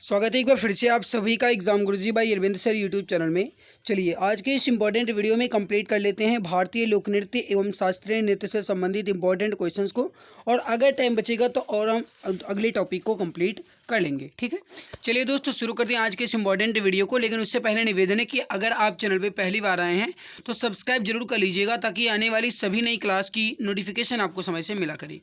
स्वागत है एक बार फिर से आप सभी का एग्जाम गुरुजी भाई अरविंद सर यूट्यूब चैनल में। चलिए आज के इस इंपॉर्टेंट वीडियो में कंप्लीट कर लेते हैं भारतीय लोक नृत्य एवं शास्त्रीय नृत्य से संबंधित इंपॉर्टेंट क्वेश्चंस को, और अगर टाइम बचेगा तो और हम अगले टॉपिक को कंप्लीट कर लेंगे। ठीक है, चलिए दोस्तों शुरू करते हैं आज के इस इंपॉर्टेंट वीडियो को। लेकिन उससे पहले निवेदन है कि अगर आप चैनल पर पहली बार आए हैं तो सब्सक्राइब जरूर कर लीजिएगा ताकि आने वाली सभी नई क्लास की नोटिफिकेशन आपको समय से मिला करे।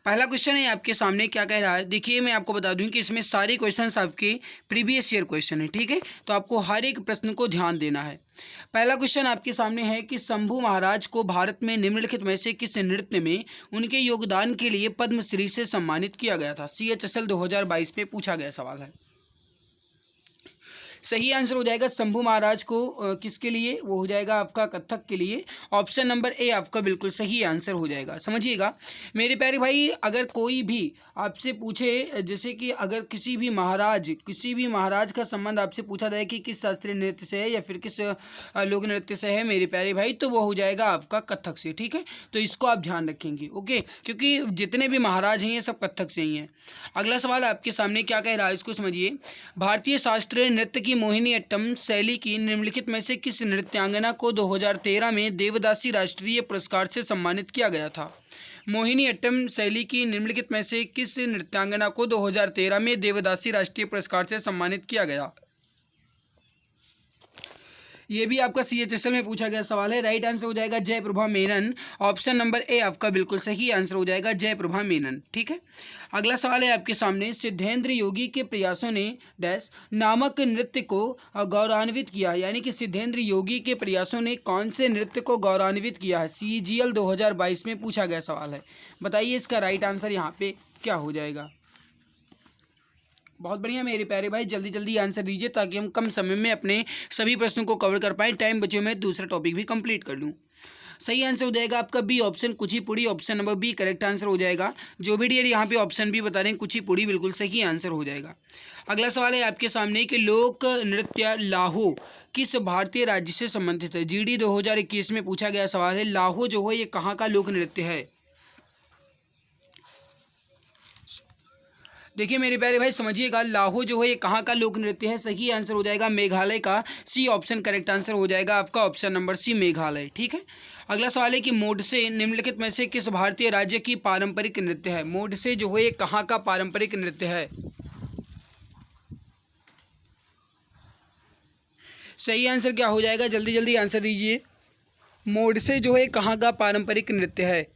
पहला क्वेश्चन है आपके सामने, क्या कह रहा है देखिए, मैं आपको बता दूं कि इसमें सारे क्वेश्चंस आपके प्रीवियस ईयर क्वेश्चन है। ठीक है, तो आपको हर एक प्रश्न को ध्यान देना है। पहला क्वेश्चन आपके सामने है कि शंभू महाराज को भारत में निम्नलिखित में से किस नृत्य में उनके योगदान के लिए पद्मश्री से सम्मानित किया गया था। CHSL 2022 में पूछा गया सवाल है। सही आंसर हो जाएगा शंभू महाराज को किसके लिए, वो हो जाएगा आपका कथक के लिए। ऑप्शन नंबर ए आपका बिल्कुल सही आंसर हो जाएगा। समझिएगा मेरे प्यारे भाई, अगर कोई भी आपसे पूछे, जैसे कि अगर किसी भी महाराज का संबंध आपसे पूछा जाए कि किस शास्त्रीय नृत्य से है या फिर किस लोक नृत्य से है मेरे प्यारे भाई, तो वो हो जाएगा आपका कथक से। ठीक है, तो इसको आप ध्यान रखेंगे। ओके, क्योंकि जितने भी महाराज हैं ये सब कथक से ही हैं। अगला सवाल आपके सामने क्या कह रहा है, इसको समझिए। भारतीय शास्त्रीय नृत्य की मोहिनीअट्टम शैली की निम्नलिखित में से किस नृत्यांगना को 2013 में देवदासी राष्ट्रीय पुरस्कार से सम्मानित किया गया था। मोहिनीअट्टम शैली की निम्नलिखित में से किस नृत्यांगना को 2013 में देवदासी राष्ट्रीय पुरस्कार से सम्मानित किया गया। ये भी आपका CHSL में पूछा गया सवाल है। राइट आंसर हो जाएगा Jayaprabha Menon. Option number A आपका बिल्कुल सही आंसर हो जाएगा जयप्रभा मेनन। ठीक है, अगला सवाल है आपके सामने। सिद्धेंद्र योगी के प्रयासों ने डैश नामक नृत्य को गौरवान्वित किया, यानी कि सिद्धेंद्र योगी के प्रयासों ने कौन से नृत्य को गौरवान्वित किया है। CGL 2022 में पूछा गया सवाल है। बताइए इसका राइट आंसर यहाँ पे क्या हो जाएगा। बहुत बढ़िया मेरे प्यारे भाई, जल्दी जल्दी आंसर दीजिए ताकि हम कम समय में अपने सभी प्रश्नों को कवर कर पाएँ। टाइम बचे मैं दूसरा टॉपिक भी कंप्लीट कर लूँ। सही आंसर हो जाएगा आपका B option Kuchipudi. Option number B correct answer हो जाएगा। जो भी डियर यहाँ पे ऑप्शन भी बता रहे हैं कुचिपुड़ी बिल्कुल सही आंसर हो जाएगा। अगला सवाल है आपके सामने कि लोक नृत्य लाहो किस भारतीय राज्य से संबंधित है। GD 2021 में पूछा गया सवाल है। लाहो जो है ये कहाँ का लोक नृत्य है। देखिए मेरे प्यारे भाई समझिएगा, लाहो जो है ये कहाँ का लोक नृत्य है। सही आंसर हो जाएगा मेघालय का। सी ऑप्शन करेक्ट आंसर हो जाएगा आपका। Option number C Meghalaya. ठीक है, अगला सवाल है कि मोडसे निम्नलिखित में से किस भारतीय राज्य की पारंपरिक नृत्य है। मोडसे जो है ये कहाँ का पारंपरिक नृत्य है। सही आंसर क्या हो जाएगा, जल्दी जल्दी आंसर दीजिए। मोडसे जो है कहाँ का पारंपरिक नृत्य है।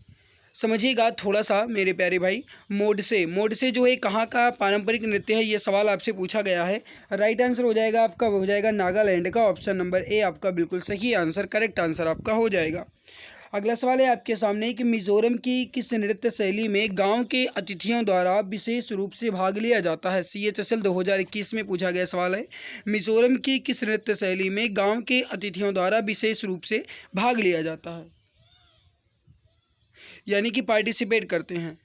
समझिएगा थोड़ा सा मेरे प्यारे भाई, मोडसे जो है कहाँ का पारंपरिक नृत्य है, ये सवाल आपसे पूछा गया है। राइट आंसर हो जाएगा आपका, हो जाएगा नागालैंड का। ऑप्शन नंबर ए आपका बिल्कुल सही आंसर, करेक्ट आंसर आपका हो जाएगा। अगला सवाल है आपके सामने कि मिजोरम की किस नृत्य शैली में गांव के अतिथियों द्वारा विशेष रूप से भाग लिया जाता है। CHSL 2021 में पूछा गया सवाल है। मिजोरम की किस नृत्य शैली में गांव के अतिथियों द्वारा विशेष रूप से भाग लिया जाता है, यानी कि पार्टिसिपेट करते हैं।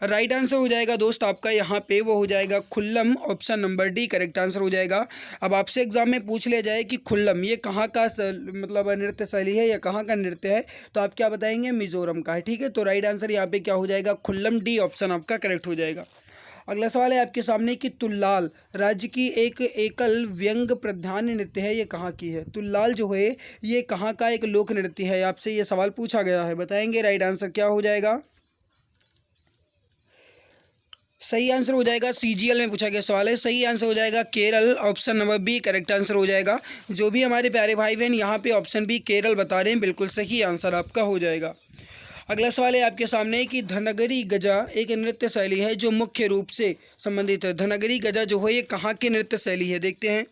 राइट आंसर हो जाएगा दोस्त आपका यहाँ पे, वो हो जाएगा खुल्लम। Option number D correct answer हो जाएगा। अब आपसे एग्जाम में पूछ लिया जाए कि खुल्लम ये कहाँ का मतलब नृत्य शैली है या कहाँ का नृत्य है, तो आप क्या बताएंगे, मिजोरम का है। ठीक है, तो राइट आंसर यहाँ पे क्या हो जाएगा, खुल्लम। डी ऑप्शन आपका करेक्ट हो जाएगा। अगला सवाल है आपके सामने कि तुल्लाल राज्य की एक एकल व्यंग प्रधान नृत्य है, ये कहाँ की है। तुल्लाल जो है ये कहाँ का एक लोक नृत्य है, आपसे ये सवाल पूछा गया है। बताएंगे राइट आंसर क्या हो जाएगा। सही आंसर हो जाएगा, CGL में पूछा गया सवाल है। सही आंसर हो जाएगा Kerala. Option number B correct answer हो जाएगा। जो भी हमारे प्यारे भाई बहन यहाँ पे ऑप्शन बी केरल बता रहे हैं, बिल्कुल सही आंसर आपका हो जाएगा। अगला सवाल है आपके सामने कि धनगरी गजा एक नृत्य शैली है जो मुख्य रूप से संबंधित है। धनगरी गजा जो है ये कहाँ की नृत्य शैली है, देखते हैं।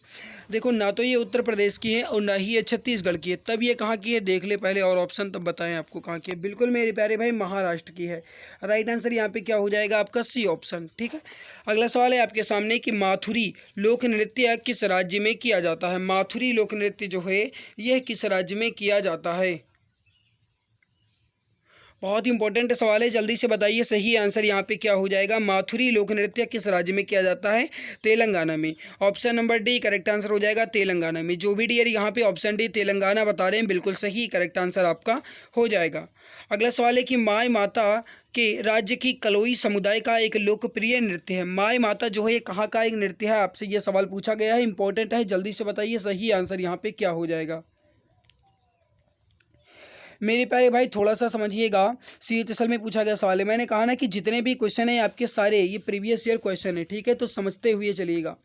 देखो ना तो ये उत्तर प्रदेश की है और ना ही ये छत्तीसगढ़ की है, तब ये कहाँ की है देख ले पहले और ऑप्शन तब बताएं आपको कहाँ की है। बिल्कुल मेरे प्यारे भाई महाराष्ट्र की है। राइट आंसर यहाँ पे क्या हो जाएगा आपका, सी ऑप्शन। ठीक है, अगला सवाल है आपके सामने कि माथुरी लोक नृत्य किस राज्य में किया जाता है। माथुरी लोक नृत्य जो है यह किस राज्य में किया जाता है। बहुत इंपॉर्टेंट सवाल है, जल्दी से बताइए सही आंसर यहाँ पे क्या हो जाएगा। माथुरी लोक नृत्य किस राज्य में किया जाता है? तेलंगाना में। Option number D correct answer हो जाएगा, तेलंगाना में। जो भी डियर यहाँ पे ऑप्शन डी तेलंगाना बता रहे हैं, बिल्कुल सही करेक्ट आंसर आपका हो जाएगा। अगला सवाल है कि माय माता के राज्य की कलोई समुदाय का एक लोकप्रिय नृत्य है। माय माता जो है ये कहाँ का एक नृत्य है? आपसे ये सवाल पूछा गया है, इंपॉर्टेंट है, जल्दी से बताइए सही आंसर यहाँ पे क्या हो जाएगा। मेरे प्यारे भाई थोड़ा सा समझिएगा, CHSL में पूछा गया सवाल है। मैंने कहा ना कि जितने भी क्वेश्चन हैं आपके सारे ये प्रीवियस ईयर क्वेश्चन है, ठीक है, तो समझते हुए चलिएगा।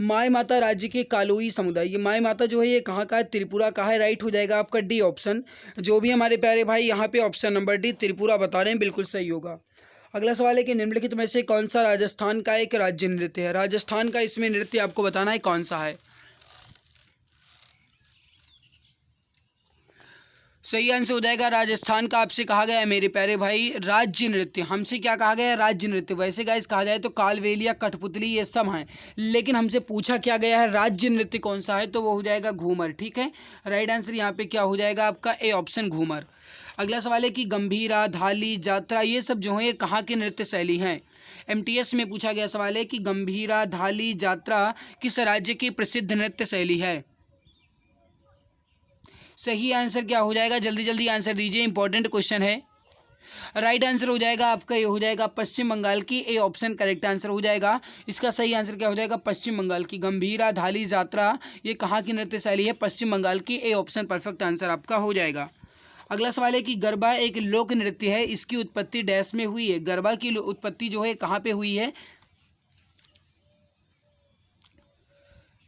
माय माता राज्य के कालोई समुदाय, ये माय माता जो है ये कहाँ का है? त्रिपुरा का है। राइट हो जाएगा आपका डी ऑप्शन। जो भी हमारे प्यारे भाई यहाँ पे ऑप्शन नंबर डी त्रिपुरा बता रहे हैं, बिल्कुल सही होगा। अगला सवाल है कि निम्नलिखित में से कौन सा राजस्थान का एक राज्य नृत्य है? राजस्थान का इसमें नृत्य आपको बताना है कौन सा है। सही आंसर हो जाएगा राजस्थान का। आपसे कहा गया है मेरे प्यारे भाई राज्य नृत्य, हमसे क्या कहा गया है? राज्य नृत्य। वैसे गाइस कहा जाए तो कालबेलिया, कठपुतली ये सब हैं, लेकिन हमसे पूछा क्या गया है राज्य नृत्य कौन सा है, तो वो हो जाएगा घूमर। ठीक है, राइट आंसर यहाँ पे क्या हो जाएगा आपका? A option Ghoomar. अगला सवाल है कि गंभीरा, धाली, जात्रा ये सब जो है ये कहाँ की नृत्य शैली हैं? MTS में पूछा गया सवाल है कि गंभीरा, धाली, जात्रा किस राज्य की प्रसिद्ध नृत्य शैली है? सही आंसर क्या हो जाएगा? जल्दी जल्दी आंसर दीजिए, इंपॉर्टेंट क्वेश्चन है। राइट आंसर हो जाएगा आपका, ये हो जाएगा पश्चिम बंगाल की। ए ऑप्शन करेक्ट आंसर हो जाएगा। इसका सही आंसर क्या हो जाएगा? पश्चिम बंगाल की। गंभीरा, धाली, जात्रा ये कहाँ की नृत्य शैली है? पश्चिम बंगाल की। ए ऑप्शन परफेक्ट आंसर आपका हो जाएगा। अगला सवाल है कि गरबा एक लोक नृत्य है, इसकी उत्पत्ति डैश में हुई है। गरबा की उत्पत्ति जो है कहाँ पे हुई है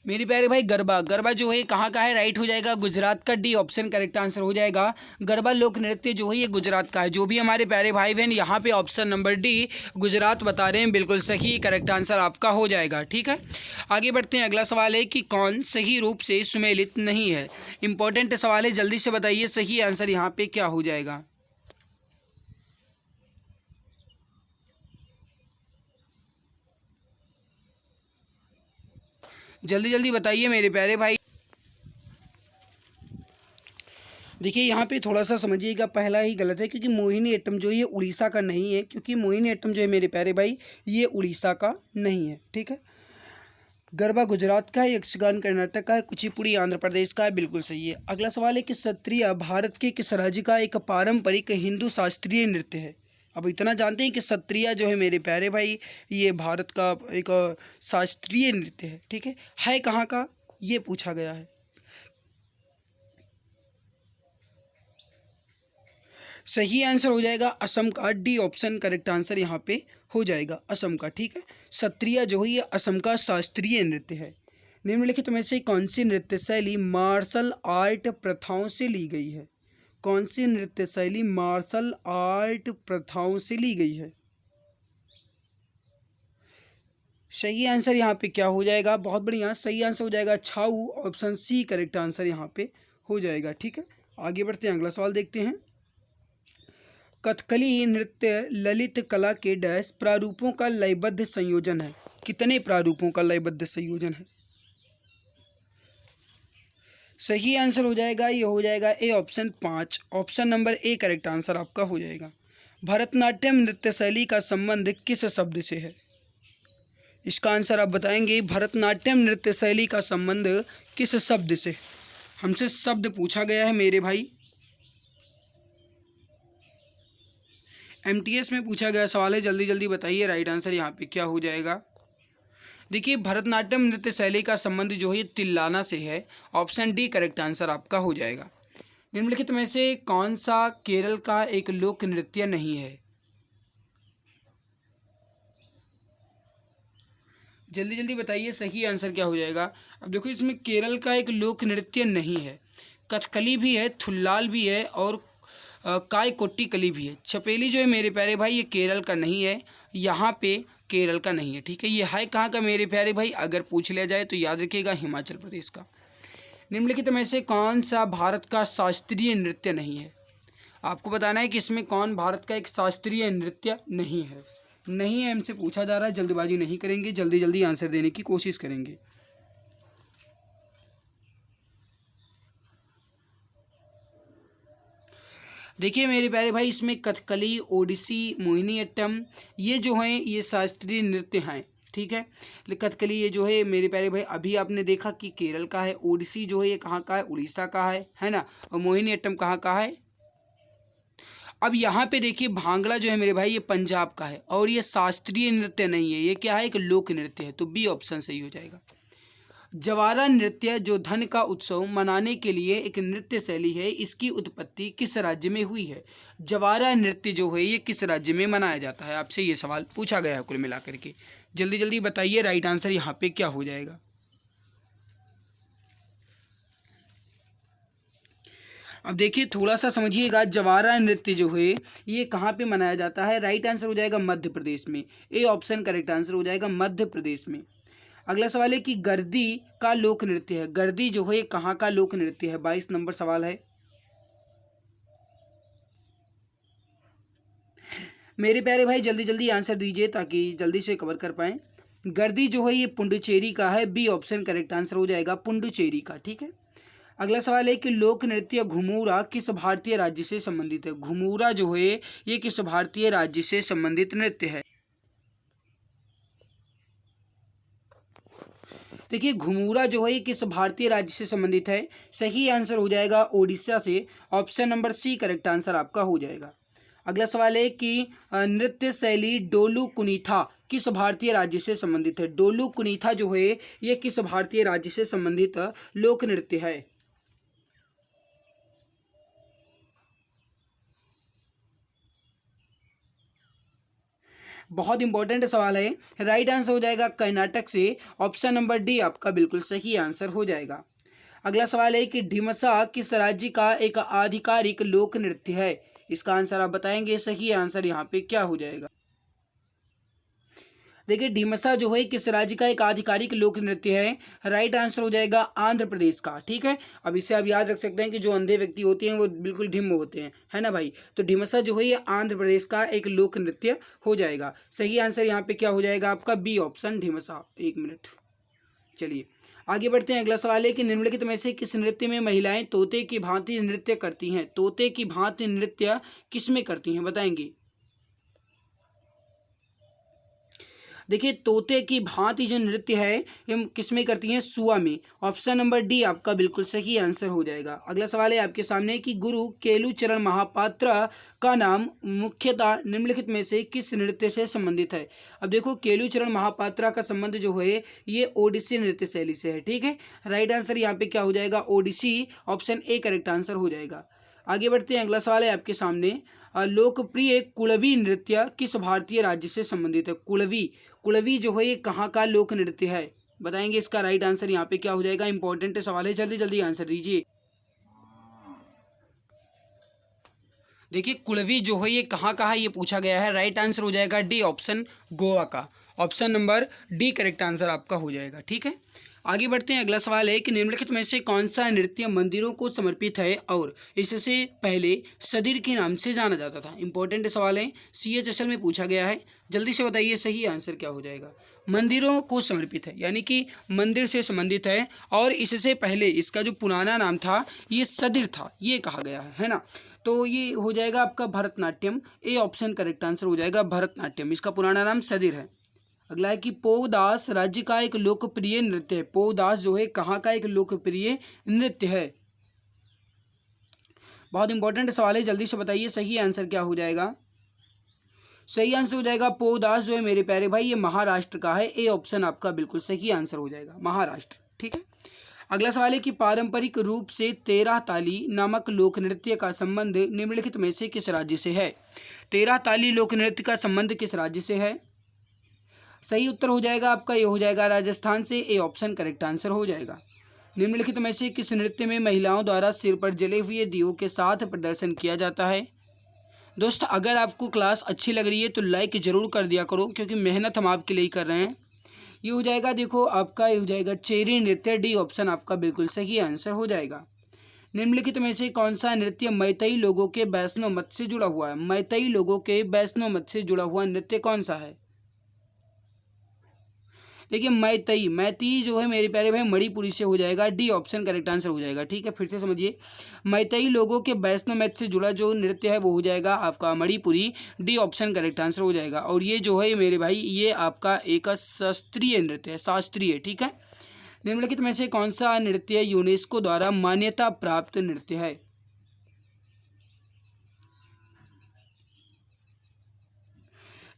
मेरे प्यारे भाई? गरबा, गरबा जो है कहाँ का है? राइट हो जाएगा गुजरात का। डी ऑप्शन करेक्ट आंसर हो जाएगा। गरबा लोक नृत्य जो है ये गुजरात का है। जो भी हमारे प्यारे भाई बहन यहाँ पे ऑप्शन नंबर डी गुजरात बता रहे हैं, बिल्कुल सही करेक्ट आंसर आपका हो जाएगा। ठीक है, आगे बढ़ते हैं। अगला सवाल है कि कौन सही रूप से सुमेलित नहीं है? इंपॉर्टेंट सवाल है, जल्दी से बताइए सही आंसर यहाँ पे क्या हो जाएगा। जल्दी जल्दी बताइए मेरे प्यारे भाई। देखिए यहाँ पे थोड़ा सा समझिएगा, पहला ही गलत है, क्योंकि मोहिनी अट्टम जो है ये उड़ीसा का नहीं है, क्योंकि मोहिनी अट्टम जो है मेरे प्यारे भाई ये उड़ीसा का नहीं है। ठीक है, गरबा गुजरात का है, यक्षगान कर्नाटक का है, कुचिपुड़ी आंध्र प्रदेश का है, बिल्कुल सही है। अगला सवाल है कि सत्रिया भारत के किस राज्य का एक पारंपरिक हिंदू शास्त्रीय नृत्य है? अब इतना जानते हैं कि सत्रिया जो है मेरे प्यारे भाई ये भारत का एक शास्त्रीय नृत्य है। ठीक है कहाँ का ये पूछा गया है। सही आंसर हो जाएगा असम का। डी ऑप्शन करेक्ट आंसर यहाँ पे हो जाएगा असम का। ठीक है, सत्रिया जो है ये असम का शास्त्रीय नृत्य है। निम्नलिखित में से कौन सी नृत्य शैली मार्शल आर्ट प्रथाओं से ली गई है? कौन सी नृत्य शैली मार्शल आर्ट प्रथाओं से ली गई है? सही आंसर यहाँ पे क्या हो जाएगा? बहुत बढ़िया, सही आंसर हो जाएगा छाऊ। ऑप्शन सी करेक्ट आंसर यहाँ पे हो जाएगा। ठीक है, आगे बढ़ते हैं, अगला सवाल देखते हैं। कथकली नृत्य ललित कला के डैश प्रारूपों का लयबद्ध संयोजन है? कितने प्रारूपों का लयबद्ध संयोजन है? सही आंसर हो जाएगा, ये हो जाएगा A option 5। Option number A correct answer आपका हो जाएगा। भरतनाट्यम नृत्य शैली का संबंध किस शब्द से है? इसका आंसर आप बताएंगे। भरतनाट्यम नृत्य शैली का संबंध किस शब्द से? हमसे शब्द पूछा गया है मेरे भाई। MTS में पूछा गया सवाल है, जल्दी जल्दी बताइए राइट आंसर यहाँ पे क्या हो जाएगा। देखिए भरतनाट्यम नृत्य शैली का संबंध जो है तिल्लाना से है। ऑप्शन डी करेक्ट आंसर आपका हो जाएगा। निम्नलिखित में से कौन सा केरल का एक लोक नृत्य नहीं है? जल्दी जल्दी बताइए सही आंसर क्या हो जाएगा। अब देखो इसमें केरल का एक लोक नृत्य नहीं है। कथकली भी है, थुल्लाल भी है और काय कोट्टी कली भी है। छपेली जो है मेरे प्यारे भाई ये केरल का नहीं है, यहाँ पे केरल का नहीं है। ठीक है, ये है कहाँ का मेरे प्यारे भाई? अगर पूछ लिया जाए तो याद रखिएगा हिमाचल प्रदेश का। निम्नलिखित में से कौन सा भारत का शास्त्रीय नृत्य नहीं है? आपको बताना है कि इसमें कौन भारत का एक शास्त्रीय नृत्य नहीं है। नहीं है हमसे पूछा जा रहा है, जल्दबाजी नहीं करेंगे, जल्दी जल्दी आंसर देने की कोशिश करेंगे। देखिए मेरे प्यारे भाई, इसमें कथकली, ओडिसी, मोहिनीअट्टम ये जो हैं ये शास्त्रीय नृत्य हैं, ठीक है। कथकली ये जो है मेरे प्यारे भाई अभी आपने देखा कि केरल का है, ओडिसी जो है ये कहाँ का है, उड़ीसा का है ना, और मोहिनीअट्टम कहाँ का है। अब यहाँ पे देखिए भांगड़ा जो है मेरे भाई ये पंजाब का है, और ये शास्त्रीय नृत्य नहीं है, ये क्या है, एक लोक नृत्य है, तो बी ऑप्शन सही हो जाएगा। जवारा नृत्य जो धन का उत्सव मनाने के लिए एक नृत्य शैली है, इसकी उत्पत्ति किस राज्य में हुई है। जवारा नृत्य जो है ये किस राज्य में मनाया जाता है, आपसे ये सवाल पूछा गया है कुल मिलाकर के। जल्दी जल्दी बताइए राइट आंसर यहाँ पे क्या हो जाएगा। अब देखिए थोड़ा सा समझिएगा, जवारा नृत्य जो है ये कहाँ पे मनाया जाता है। राइट आंसर हो जाएगा मध्य प्रदेश में, ए ऑप्शन करेक्ट आंसर हो जाएगा मध्य प्रदेश में। अगला सवाल है कि गर्दी का लोक नृत्य है, गर्दी जो है कहाँ का लोक नृत्य है, 22 नंबर सवाल है। मेरे प्यारे भाई जल्दी जल्दी आंसर दीजिए ताकि जल्दी से कवर कर पाएं। गर्दी जो है ये पुडुचेरी का है, बी ऑप्शन करेक्ट आंसर हो जाएगा पुडुचेरी का, ठीक है। अगला सवाल है कि लोक नृत्य घुमूरा किस भारतीय राज्य से संबंधित है। घुमूरा जो है ये किस भारतीय राज्य से संबंधित नृत्य है। देखिए घुमूरा जो है किस भारतीय राज्य से संबंधित है, सही आंसर हो जाएगा ओडिशा से, option number C correct answer आपका हो जाएगा। अगला सवाल है कि नृत्य शैली डोलू कुनीथा किस भारतीय राज्य से संबंधित है। डोलू कुनीथा जो है ये किस भारतीय राज्य से संबंधित लोक नृत्य है। बहुत इंपॉर्टेंट सवाल है, राइट आंसर हो जाएगा कर्नाटक से, ऑप्शन नंबर डी आपका बिल्कुल सही आंसर हो जाएगा। अगला सवाल है कि ढिमसा किस राज्य का एक आधिकारिक लोक नृत्य है। इसका आंसर आप बताएंगे, सही आंसर यहाँ पे क्या हो जाएगा। देखिए ढिमसा जो है किस राज्य का एक आधिकारिक लोक नृत्य है, राइट आंसर हो जाएगा आंध्र प्रदेश का, ठीक है। अब इसे आप याद रख सकते हैं कि जो अंधे व्यक्ति होते हैं वो बिल्कुल ढिम्म होते हैं, है ना भाई। तो ढिमसा जो है ये आंध्र प्रदेश का एक लोक नृत्य हो जाएगा। सही आंसर यहाँ पे क्या हो जाएगा आपका, बी ऑप्शन ढिमसा। एक मिनट, चलिए आगे बढ़ते हैं। अगला सवाल है कि निम्नलिखित में से किस नृत्य में महिलाएं तोते की भांति नृत्य करती हैं। तोते की भांति नृत्य किस में करती हैं, बताएंगे। देखिए तोते की भांति जो नृत्य है ये किस में करती हैं, सुआ में, ऑप्शन नंबर डी आपका बिल्कुल सही आंसर हो जाएगा। अगला सवाल है आपके सामने कि गुरु केलुचरण महापात्र का नाम मुख्यतः निम्नलिखित में से किस नृत्य से संबंधित है। अब देखो केलुचरण महापात्रा का संबंध जो है ये ओडिसी नृत्य शैली से है, ठीक है। राइट आंसर यहाँ पे क्या हो जाएगा, Odissi, option A correct answer हो जाएगा। आगे बढ़ते हैं। अगला सवाल है आपके सामने, लोकप्रिय कुलवी नृत्य किस भारतीय राज्य से संबंधित है। कुलवी, कुलवी जो है ये कहाँ का लोक नृत्य है, बताएंगे। इसका राइट आंसर यहाँ पे क्या हो जाएगा। इंपॉर्टेंट सवाल है, जल्दी जल्दी आंसर दीजिए। देखिए कुलवी जो है ये कहाँ का है ये पूछा गया है, राइट आंसर हो जाएगा डी ऑप्शन, गोवा का, option number D correct answer आपका हो जाएगा, ठीक है। आगे बढ़ते हैं। अगला सवाल है कि निम्नलिखित में से कौन सा नृत्य मंदिरों को समर्पित है और इससे पहले सदिर के नाम से जाना जाता था। इंपॉर्टेंट सवाल है, CHSL में पूछा गया है, जल्दी से बताइए सही आंसर क्या हो जाएगा। मंदिरों को समर्पित है यानी कि मंदिर से संबंधित है, और इससे पहले इसका जो पुराना नाम था ये सदिर था, ये कहा गया है ना। तो ये हो जाएगा आपका Bharatanatyam, A option correct answer हो जाएगा भरतनाट्यम, इसका पुराना नाम सदिर है। अगला है कि पोदास राज्य का एक लोकप्रिय नृत्य है। पोदास जो है कहाँ का एक लोकप्रिय नृत्य है। बहुत इंपॉर्टेंट सवाल है, जल्दी से बताइए सही आंसर क्या हो जाएगा। सही आंसर हो जाएगा पोदास जो है मेरे प्यारे भाई ये महाराष्ट्र का है, ए ऑप्शन आपका बिल्कुल सही आंसर हो जाएगा, महाराष्ट्र, ठीक है। अगला सवाल है कि पारंपरिक रूप से 13 ताली नामक लोक नृत्य का संबंध निम्नलिखित में से किस राज्य से है। 13 ताली लोक नृत्य का संबंध किस राज्य से है। सही उत्तर हो जाएगा आपका, ये हो जाएगा राजस्थान से, ए ऑप्शन करेक्ट आंसर हो जाएगा। निम्नलिखित में से किस नृत्य में महिलाओं द्वारा सिर पर जले हुए दियों के साथ प्रदर्शन किया जाता है। दोस्त अगर आपको क्लास अच्छी लग रही है तो लाइक ज़रूर कर दिया करो, क्योंकि मेहनत हम आपके लिए ही कर रहे हैं। ये हो जाएगा, देखो आपका ये हो जाएगा चेरी नृत्य, डी ऑप्शन आपका बिल्कुल सही आंसर हो जाएगा। निम्नलिखित में से कौन सा नृत्य मैतेई लोगों के वैष्णव मत से जुड़ा हुआ है। मैतेई लोगों के वैष्णव मत से जुड़ा हुआ नृत्य कौन सा है। देखिए मैतई, मैती जो है मेरे प्यारे भाई मणिपुरी से हो जाएगा, डी ऑप्शन करेक्ट आंसर हो जाएगा। ठीक है, फिर से समझिए, मैतई लोगों के वैष्णव मैथ से जुड़ा जो नृत्य है वो हो जाएगा आपका Manipuri, D option correct answer हो जाएगा। और ये जो है मेरे भाई ये आपका एक शास्त्रीय नृत्य है, शास्त्रीय। ठीक है, निम्नलिखित में से कौन सा नृत्य यूनेस्को द्वारा मान्यता प्राप्त नृत्य है?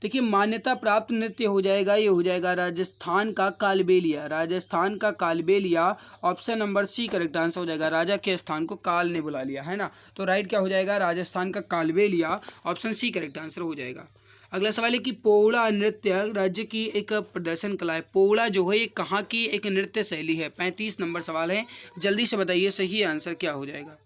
देखिए मान्यता प्राप्त नृत्य हो जाएगा, ये हो जाएगा राजस्थान का कालबेलिया, राजस्थान का Kalbelia, option number C correct answer हो जाएगा। राजा के स्थान को काल ने बुला लिया है ना, तो राइट क्या हो जाएगा, राजस्थान का Kalbelia, option C correct answer हो जाएगा। अगला सवाल है कि पोवड़ा नृत्य राज्य की एक प्रदर्शन कला है। पोवड़ा जो है ये कहाँ की एक नृत्य शैली है? 35 नंबर सवाल है, जल्दी से बताइए सही आंसर क्या हो जाएगा।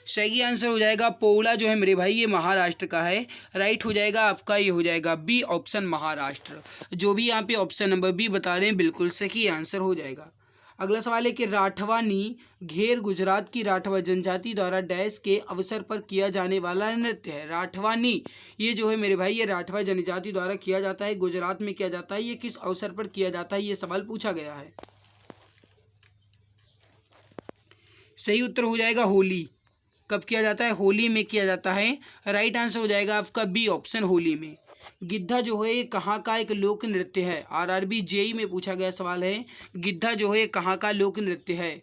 सही आंसर हो जाएगा पोवड़ा जो है मेरे भाई ये महाराष्ट्र का है, राइट हो जाएगा आपका, ये हो जाएगा बी ऑप्शन महाराष्ट्र। जो भी यहाँ पे ऑप्शन नंबर बी बता रहे हैं बिल्कुल सही आंसर हो जाएगा। अगला सवाल है कि राठवानी घेर गुजरात की राठवा जनजाति द्वारा डैश के अवसर पर किया जाने वाला नृत्य है। राठवानी ये जो है मेरे भाई ये राठवा जनजाति द्वारा किया जाता है, गुजरात में किया जाता है, ये किस अवसर पर किया जाता है ये सवाल पूछा गया है। सही उत्तर हो जाएगा होली। कब किया जाता है? होली में किया जाता है, राइट आंसर हो जाएगा आपका बी ऑप्शन होली में। गिद्धा जो है ये कहाँ का एक लोक नृत्य है? आरआरबी जेई में पूछा गया सवाल है, गिद्धा जो है कहाँ का लोक नृत्य है?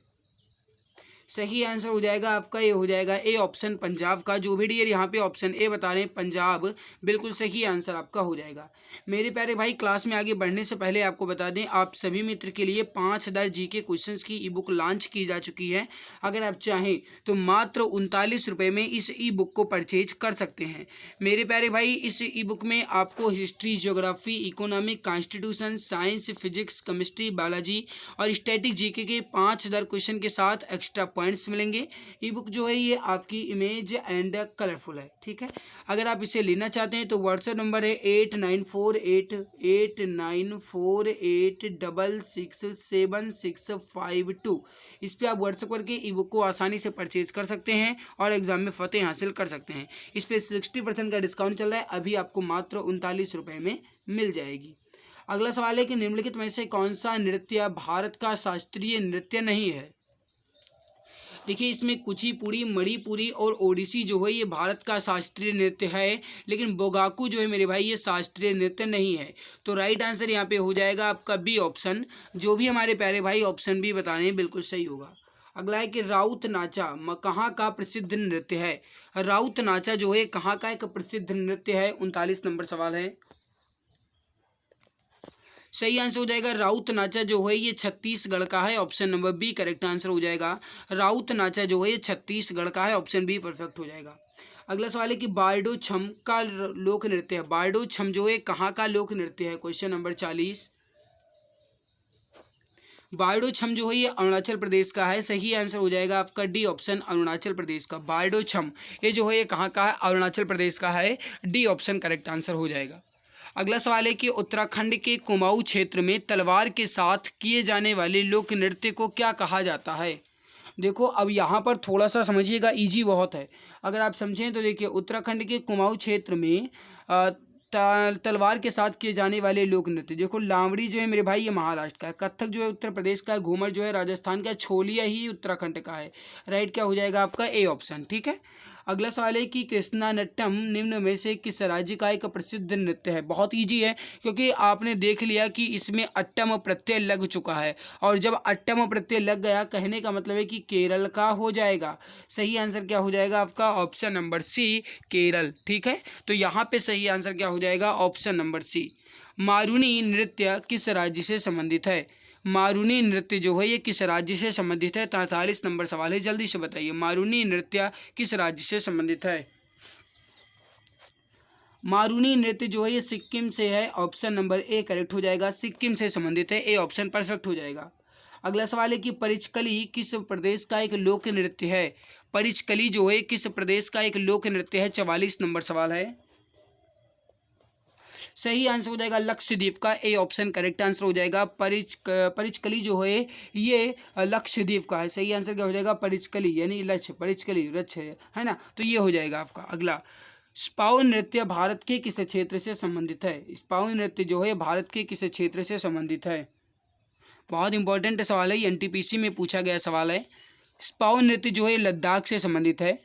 सही आंसर हो जाएगा आपका, ये हो जाएगा ए ऑप्शन पंजाब का। जो भी डियर यहाँ पे ऑप्शन ए बता रहे हैं पंजाब, बिल्कुल सही आंसर आपका हो जाएगा। मेरे प्यारे भाई क्लास में आगे बढ़ने से पहले आपको बता दें, आप सभी मित्र के लिए 5000 जीके क्वेश्चंस की ई बुक लॉन्च की जा चुकी है। अगर आप चाहें तो मात्र 39 रुपये में इस ई बुक को परचेज कर सकते हैं। मेरे प्यारे भाई इस ई बुक में आपको history, geography, economic, constitution, science, physics, chemistry, biology और स्टैटिक जीके के 5000 क्वेश्चन के साथ एक्स्ट्रा पॉइंट्स मिलेंगे। ई बुक जो है ये आपकी इमेज एंड कलरफुल है। ठीक है, अगर आप इसे लेना चाहते हैं तो व्हाट्सएप नंबर है 894889466752। इस पर आप व्हाट्सएप करके ई बुक को आसानी से परचेज कर सकते हैं और एग्जाम में फतेह हासिल कर सकते हैं। इस पर 60% का डिस्काउंट चल रहा है, अभी आपको मात्र 39 रुपये में मिल जाएगी। अगला सवाल है कि निम्नलिखित में से कौन सा नृत्य भारत का शास्त्रीय नृत्य नहीं है? देखिए इसमें कुचिपुड़ी, मणिपुरी और ओडिसी जो है ये भारत का शास्त्रीय नृत्य है, लेकिन बोगाकू जो है मेरे भाई ये शास्त्रीय नृत्य नहीं है। तो राइट आंसर यहाँ पे हो जाएगा आपका बी ऑप्शन। जो भी हमारे प्यारे भाई ऑप्शन बी बता रहे हैं बिल्कुल सही होगा। अगला है कि राउत नाचा कहाँ का प्रसिद्ध नृत्य है? राउत नाचा जो है कहाँ का एक प्रसिद्ध नृत्य है? 39 नंबर सवाल है। सही आंसर हो जाएगा राउत नाचा जो है ये छत्तीसगढ़ का है, option number B correct answer हो जाएगा। राउत नाचा जो है ये छत्तीसगढ़ का है, ऑप्शन बी परफेक्ट हो जाएगा। अगला सवाल है कि बारडो छम का लोक नृत्य है। बारडो छम जो है कहाँ का लोक नृत्य है? Question number 40। बारडो छम जो है ये अरुणाचल प्रदेश का है, सही आंसर हो जाएगा आपका डी ऑप्शन अरुणाचल प्रदेश का। बारडो छम ये जो है ये कहाँ का है? अरुणाचल प्रदेश का है, डी ऑप्शन करेक्ट आंसर हो जाएगा। अगला सवाल है कि उत्तराखंड के कुमाऊं क्षेत्र में तलवार के साथ किए जाने वाले लोक नृत्य को क्या कहा जाता है? देखो अब यहाँ पर थोड़ा सा समझिएगा, इजी बहुत है। अगर आप समझें तो देखिए उत्तराखंड के कुमाऊं क्षेत्र में तलवार के साथ किए जाने वाले लोक नृत्य, देखो लावड़ी जो है मेरे भाई ये महाराष्ट्र का है, कथक जो है उत्तर प्रदेश का है, घूमर जो है राजस्थान का है, छोलिया ही उत्तराखंड का है। राइट क्या हो जाएगा आपका? A option. ठीक है, अगला सवाल है कि कृष्णानट्टम निम्न में से किस राज्य का एक प्रसिद्ध नृत्य है? बहुत इजी है क्योंकि आपने देख लिया कि इसमें अट्टम प्रत्यय लग चुका है, और जब अट्टम प्रत्यय लग गया कहने का मतलब है कि केरल का हो जाएगा। सही आंसर क्या हो जाएगा आपका? Option number C Kerala. ठीक है, तो यहाँ पे सही आंसर क्या हो जाएगा? ऑप्शन नंबर सी। मारुनी नृत्य किस राज्य से संबंधित है? मारुनी नृत्य जो है ये किस राज्य से संबंधित है? 43 नंबर सवाल है, जल्दी से बताइए मारुनी नृत्य किस राज्य से संबंधित है? मारुनी नृत्य जो है ये सिक्किम से है, ऑप्शन नंबर ए करेक्ट हो जाएगा, सिक्किम से संबंधित है, ए ऑप्शन परफेक्ट हो जाएगा। अगला सवाल है कि परिचकली किस प्रदेश का एक लोक नृत्य है? परिचकली जो है किस प्रदेश का एक लोक नृत्य है? 44 नंबर सवाल है। सही आंसर हो जाएगा लक्षद्वीप का, ए ऑप्शन करेक्ट आंसर हो जाएगा। परिचकली जो है ये लक्षद्वीप का है, सही आंसर क्या हो जाएगा? परिचकली यानी लक्ष्य, परिचकली लक्ष्य है ना, तो ये हो जाएगा आपका। अगला स्पाउ नृत्य भारत के किस क्षेत्र से संबंधित है? स्पाउ नृत्य जो है भारत के किस क्षेत्र से संबंधित है? बहुत इंपॉर्टेंट सवाल है, एनटीपीसी में पूछा गया सवाल है। स्पाउ नृत्य जो है लद्दाख से संबंधित है।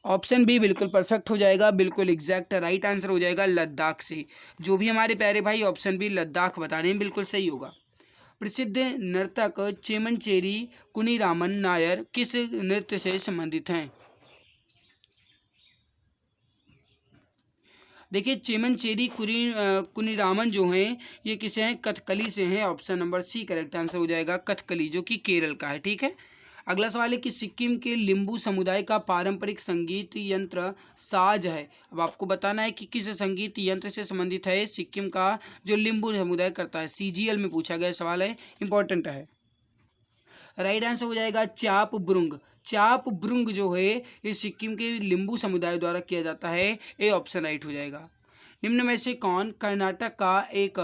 ऑप्शन बी बिल्कुल परफेक्ट हो जाएगा, बिल्कुल एग्जैक्ट राइट आंसर हो जाएगा लद्दाख से। जो भी हमारे प्यारे भाई ऑप्शन बी लद्दाख बता रहे हैं बिल्कुल सही होगा। प्रसिद्ध नर्तक चेमनचेरी कुनीरामन नायर किस नृत्य से संबंधित हैं? देखिए चेमनचेरी कुनीरामन जो हैं ये किसे हैं? कथकली से हैं। Option number C correct answer हो जाएगा, कथकली, जो कि केरल का है। ठीक है, अगला सवाल है कि सिक्किम के लिम्बू समुदाय का पारंपरिक संगीत यंत्र साज है। अब आपको बताना है कि किस संगीत यंत्र से संबंधित है सिक्किम का जो लिम्बू समुदाय करता है। सीजीएल में पूछा गया सवाल है, इंपॉर्टेंट है। राइट आंसर हो जाएगा चाप ब्रुंग। चाप ब्रुंग जो है ये सिक्किम के लिम्बू समुदाय द्वारा किया जाता है। ए ऑप्शन राइट हो जाएगा। निम्न में से कौन कर्नाटक का एक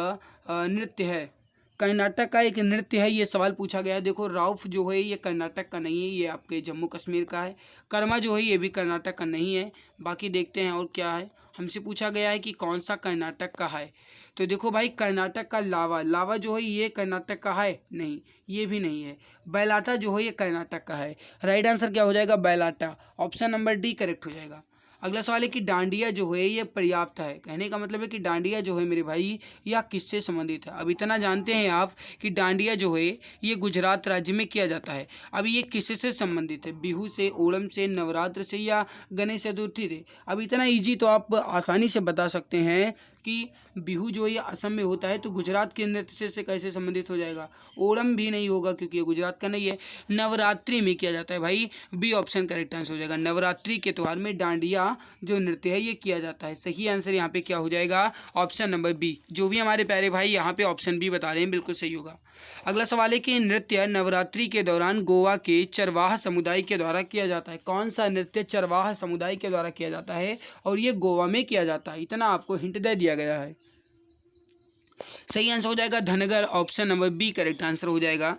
नृत्य है? कर्नाटक का एक नृत्य है, ये सवाल पूछा गया है। देखो राउफ जो है ये कर्नाटक का नहीं है, ये आपके जम्मू कश्मीर का है। कर्मा जो है ये भी कर्नाटक का नहीं है। बाकी देखते हैं और क्या है। हमसे पूछा गया है कि कौन सा कर्नाटक का है। तो देखो भाई कर्नाटक का लावा, लावा जो है ये कर्नाटक का है नहीं, ये भी नहीं है। बैलाटा जो है ये कर्नाटक का है। राइट आंसर क्या हो जाएगा? बैलाटा। ऑप्शन नंबर डी करेक्ट हो जाएगा। अगला सवाल है कि डांडिया जो है ये पर्याप्त है। कहने का मतलब है कि डांडिया जो है मेरे भाई यह किससे संबंधित है? अब इतना जानते हैं आप कि डांडिया जो है ये गुजरात राज्य में किया जाता है। अब ये किससे संबंधित है? बिहू से, ओणम से, नवरात्र से या गणेश चतुर्थी से? अब इतना ईजी तो आप आसानी से बता सकते हैं कि बिहू जो ये असम में होता है तो गुजरात के नृत्य से कैसे संबंधित हो जाएगा? ओणम भी नहीं होगा क्योंकि ये गुजरात का नहीं है। नवरात्रि में किया जाता है भाई, बी ऑप्शन करेक्ट आंसर हो जाएगा। नवरात्रि के त्यौहार में डांडिया जो नृत्य है ये किया जाता है। सही आंसर यहाँ पे क्या हो जाएगा? Option number B. जो भी हमारे प्यारे भाई यहाँ पे ऑप्शन बी बता रहे हैं बिल्कुल सही होगा। अगला सवाल है कि नृत्य नवरात्रि के दौरान गोवा के चरवाह समुदाय के द्वारा किया जाता है। कौन सा नृत्य चरवाह समुदाय के द्वारा किया जाता है और ये गोवा में किया जाता है? इतना आपको हिंट दे दिया गया है। सही आंसर हो जाएगा Dhangar. Option number B correct answer हो जाएगा।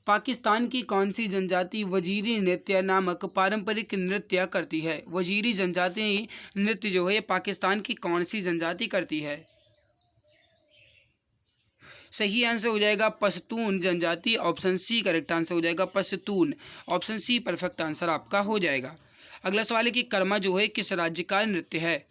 पाकिस्तान की कौन सी जनजाति वजीरी नृत्य नामक पारंपरिक नृत्य करती है? वजीरी जनजाति नृत्य जो है पाकिस्तान की कौन सी जनजाति करती है? सही आंसर हो जाएगा पश्तून जनजाति। ऑप्शन सी करेक्ट आंसर हो जाएगा, Pashtun. Option C perfect answer आपका हो जाएगा। अगला सवाल है कि कर्मा जो है किस राज्य का नृत्य है?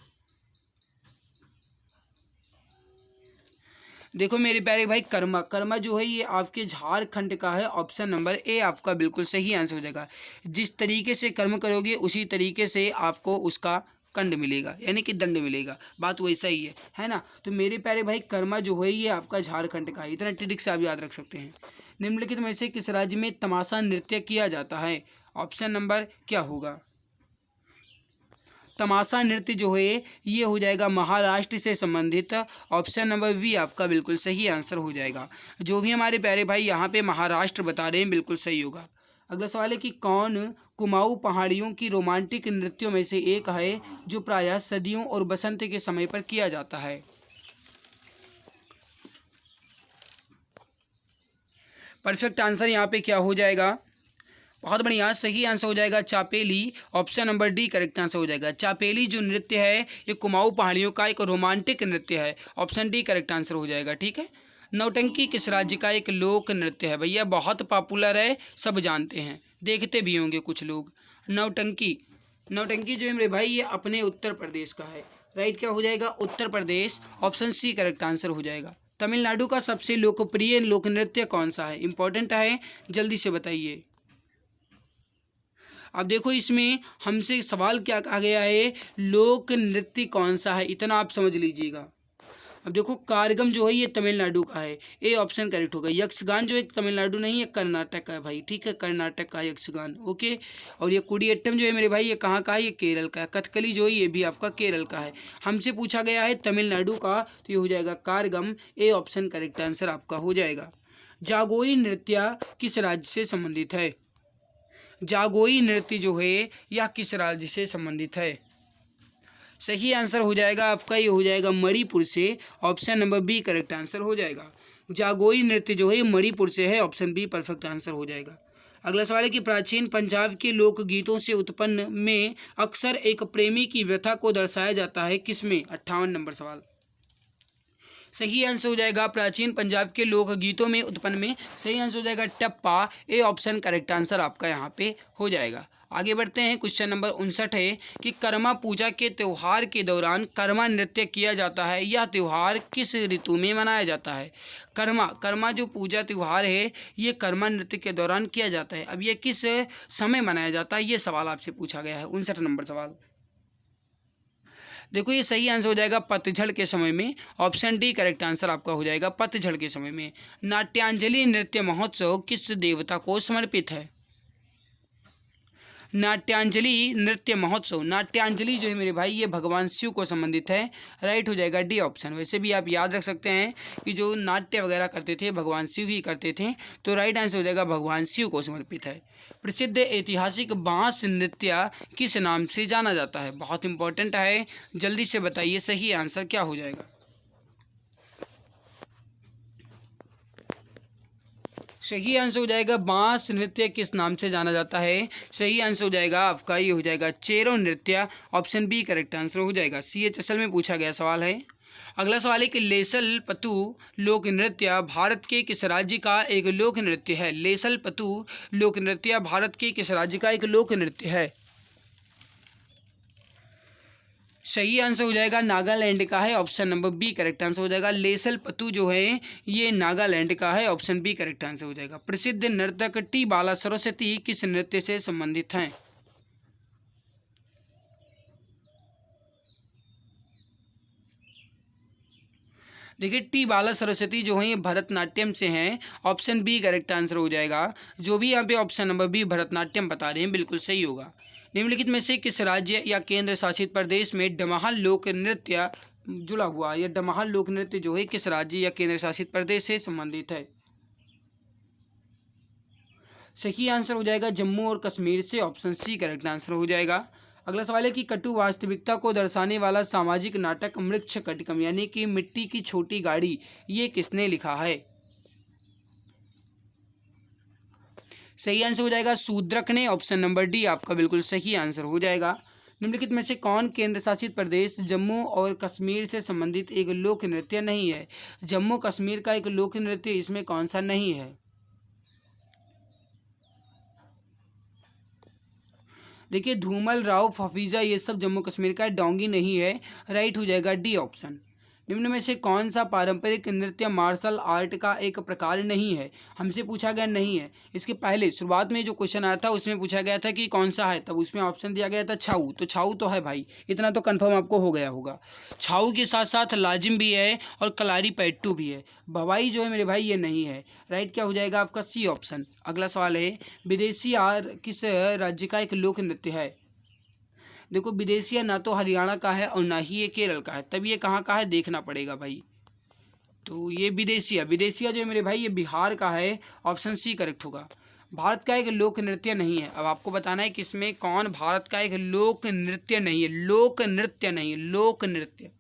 देखो मेरे प्यारे भाई कर्मा, कर्मा जो है ये आपके झारखंड का है। ऑप्शन नंबर ए आपका बिल्कुल सही आंसर हो जाएगा। जिस तरीके से कर्म करोगे उसी तरीके से आपको उसका कंड मिलेगा, यानी कि दंड मिलेगा। बात वैसा ही है ना? तो मेरे प्यारे भाई कर्मा जो है ये आपका झारखंड का है। इतना ट्रिक से आप याद रख सकते हैं। निम्नलिखित में से किस राज्य में तमाशा नृत्य किया जाता है? ऑप्शन नंबर क्या होगा? तमाशा नृत्य जो है ये हो जाएगा महाराष्ट्र से संबंधित। ऑप्शन नंबर वी आपका बिल्कुल सही आंसर हो जाएगा। जो भी हमारे प्यारे भाई यहाँ पे महाराष्ट्र बता रहे हैं बिल्कुल सही होगा। अगला सवाल है कि कौन कुमाऊं पहाड़ियों की रोमांटिक नृत्यों में से एक है जो प्रायः सर्दियों और बसंत के समय पर किया जाता है? परफेक्ट आंसर यहाँ पे क्या हो जाएगा? बहुत बढ़िया, सही आंसर हो जाएगा चापेली। Option number D correct answer हो जाएगा। चापेली जो नृत्य है ये कुमाऊं पहाड़ियों का एक रोमांटिक नृत्य है। ऑप्शन डी करेक्ट आंसर हो जाएगा। ठीक है। नौटंकी किस राज्य का एक लोक नृत्य है? भैया बहुत पॉपुलर है, सब जानते हैं, देखते भी होंगे कुछ लोग। नौटंकी, नौटंकी जो है मेरे भाई ये अपने उत्तर प्रदेश का है। राइट क्या हो जाएगा? Uttar Pradesh. Option C correct answer हो जाएगा। तमिलनाडु का सबसे लोकप्रिय लोक नृत्य कौन सा है? इंपॉर्टेंट है, जल्दी से बताइए। अब देखो इसमें हमसे सवाल क्या कहा गया है, लोक नृत्य कौन सा है, इतना आप समझ लीजिएगा। अब देखो कारगम जो है ये तमिलनाडु का है। ए ऑप्शन करेक्ट होगा। यक्षगान जो है तमिलनाडु नहीं है, कर्नाटक का है भाई। ठीक है, कर्नाटक का यक्षगान। ओके। और ये कुडियट्टम जो है मेरे भाई ये कहाँ का है? ये केरल का है। कथकली जो है ये भी आपका केरल का है। हमसे पूछा गया है तमिलनाडु का, तो ये हो जाएगा कारगम। ए ऑप्शन करेक्ट आंसर आपका हो जाएगा। जागोई नृत्य किस राज्य से संबंधित है? जागोई नृत्य जो है यह किस राज्य से संबंधित है? सही आंसर हो जाएगा आपका, ये हो जाएगा मणिपुर से। Option number B correct answer हो जाएगा। जागोई नृत्य जो है मणिपुर से है। ऑप्शन बी परफेक्ट आंसर हो जाएगा। अगला सवाल है कि प्राचीन पंजाब के लोकगीतों से उत्पन्न में अक्सर एक प्रेमी की व्यथा को दर्शाया जाता है, किसमें? 58 नंबर सवाल। सही आंसर हो जाएगा प्राचीन पंजाब के लोकगीतों में उत्पन्न में, सही आंसर हो जाएगा टप्पा। ए ऑप्शन करेक्ट आंसर आपका यहाँ पे हो जाएगा। आगे बढ़ते हैं। क्वेश्चन नंबर 59 है कि कर्मा पूजा के त्यौहार के दौरान कर्मा नृत्य किया जाता है, यह त्यौहार किस ऋतु में मनाया जाता है? कर्मा जो पूजा त्यौहार है ये कर्मा नृत्य के दौरान किया जाता है। अब ये किस समय मनाया जाता है, ये सवाल आपसे पूछा गया है। 59 नंबर सवाल। देखो ये सही आंसर हो जाएगा पतझड़ के समय में। ऑप्शन डी करेक्ट आंसर आपका हो जाएगा पतझड़ के समय में। नाट्यांजलि नृत्य महोत्सव किस देवता को समर्पित है? नाट्यांजलि नृत्य महोत्सव, नाट्यांजलि जो है मेरे भाई ये भगवान शिव को संबंधित है। राइट हो जाएगा डी ऑप्शन। वैसे भी आप याद रख सकते हैं कि जो नाट्य वगैरह करते थे भगवान शिव ही करते थे, तो राइट आंसर हो जाएगा भगवान शिव को समर्पित है। प्रसिद्ध ऐतिहासिक बांस नृत्य किस नाम से जाना जाता है? बहुत इंपॉर्टेंट है, जल्दी से बताइए सही आंसर क्या हो जाएगा। सही आंसर हो जाएगा बांस नृत्य किस नाम से जाना जाता है? सही आंसर हो जाएगा आपका ये हो जाएगा चेरो नृत्य। ऑप्शन बी करेक्ट आंसर हो जाएगा। CHSL में पूछा गया सवाल है। अगला सवाल है कि लेसल पतु लोक नृत्य भारत के किस राज्य का एक लोक नृत्य है? लेसल पतु लोक नृत्य भारत के किस राज्य का एक लोक नृत्य है? सही आंसर हो जाएगा नागालैंड का है। Option number B correct answer हो जाएगा। लेसल पतु जो है ये नागालैंड का है। ऑप्शन बी करेक्ट आंसर हो जाएगा। प्रसिद्ध नर्तक टी बाला सरस्वती किस नृत्य से संबंधित हैं? देखिए टी बाला सरस्वती जो है ये भरतनाट्यम से हैं। ऑप्शन बी करेक्ट आंसर हो जाएगा। जो भी यहाँ पे ऑप्शन नंबर बी भरतनाट्यम बता रहे हैं बिल्कुल सही होगा। निम्नलिखित में से किस राज्य या केंद्र शासित प्रदेश में डमाहल लोक नृत्य जुड़ा हुआ है? या डमाहल लोक नृत्य जो है किस राज्य या केंद्र शासित प्रदेश से संबंधित है? सही आंसर हो जाएगा जम्मू और कश्मीर से। ऑप्शन सी करेक्ट आंसर हो जाएगा। अगला सवाल है कि कटु वास्तविकता को दर्शाने वाला सामाजिक नाटक मृक्ष कटिकम यानी कि मिट्टी की छोटी गाड़ी ये किसने लिखा है? सही आंसर हो जाएगा शूद्रक ने। ऑप्शन नंबर डी आपका बिल्कुल सही आंसर हो जाएगा। निम्नलिखित में से कौन केंद्र शासित प्रदेश जम्मू और कश्मीर से संबंधित एक लोक नृत्य नहीं है? जम्मू कश्मीर का एक लोक नृत्य इसमें कौन सा नहीं है? देखिए धूमल राव हफीजा ये सब जम्मू कश्मीर का डोंगी नहीं है। राइट हो जाएगा डी ऑप्शन। निम्न में से कौन सा पारंपरिक नृत्य मार्शल आर्ट का एक प्रकार नहीं है? हमसे पूछा गया नहीं है। इसके पहले शुरुआत में जो क्वेश्चन आया था उसमें पूछा गया था कि कौन सा है, तब उसमें ऑप्शन दिया गया था छाऊ। तो छाऊ तो है भाई, इतना तो कंफर्म आपको हो गया होगा। छाऊ के साथ साथ लाजिम भी है और कलारी पैट्टू भी है। भवाई जो है मेरे भाई ये नहीं है। राइट क्या हो जाएगा आपका सी ऑप्शन। अगला सवाल है विदेशी आर किस राज्य का एक लोक नृत्य है? देखो विदेशिया ना तो हरियाणा का है और ना ही ये केरल का है, तब ये कहाँ का है देखना पड़ेगा भाई। तो ये विदेशिया जो है मेरे भाई ये बिहार का है। ऑप्शन सी करेक्ट होगा। भारत का एक लोक नृत्य नहीं है। अब आपको बताना है कि इसमें कौन भारत का एक लोक नृत्य नहीं है। लोक नृत्य नहीं है, लोक नृत्य।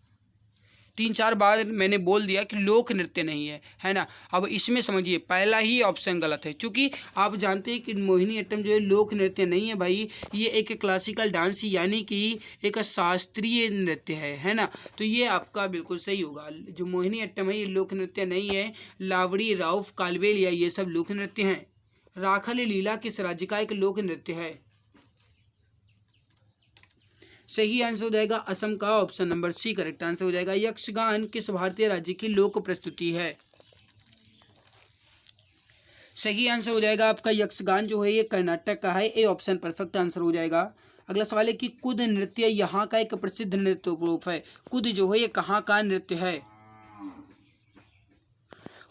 3-4 बार मैंने बोल दिया कि लोक नृत्य नहीं है ना। अब इसमें समझिए पहला ही ऑप्शन गलत है, क्योंकि आप जानते हैं कि मोहिनी अट्टम जो है लोक नृत्य नहीं है भाई, ये एक क्लासिकल डांस यानी कि एक शास्त्रीय नृत्य है ना। तो ये आपका बिल्कुल सही होगा। जो मोहिनी अट्टम है ये लोक नृत्य नहीं है। लावड़ी राउफ कालबेलिया ये सब लोक नृत्य हैं। राखल लीला किस राज्य का एक लोक नृत्य है? सही आंसर हो जाएगा असम का। Option number C correct answer हो जाएगा। यक्षगान किस भारतीय राज्य की लोक प्रस्तुति है? सही आंसर हो जाएगा आपका यक्षगान जो है ये कर्नाटक का है। ए ऑप्शन परफेक्ट आंसर हो जाएगा। अगला सवाल है कि कुद नृत्य यहाँ का एक प्रसिद्ध नृत्य रूप है। कुद जो है ये कहाँ का नृत्य है?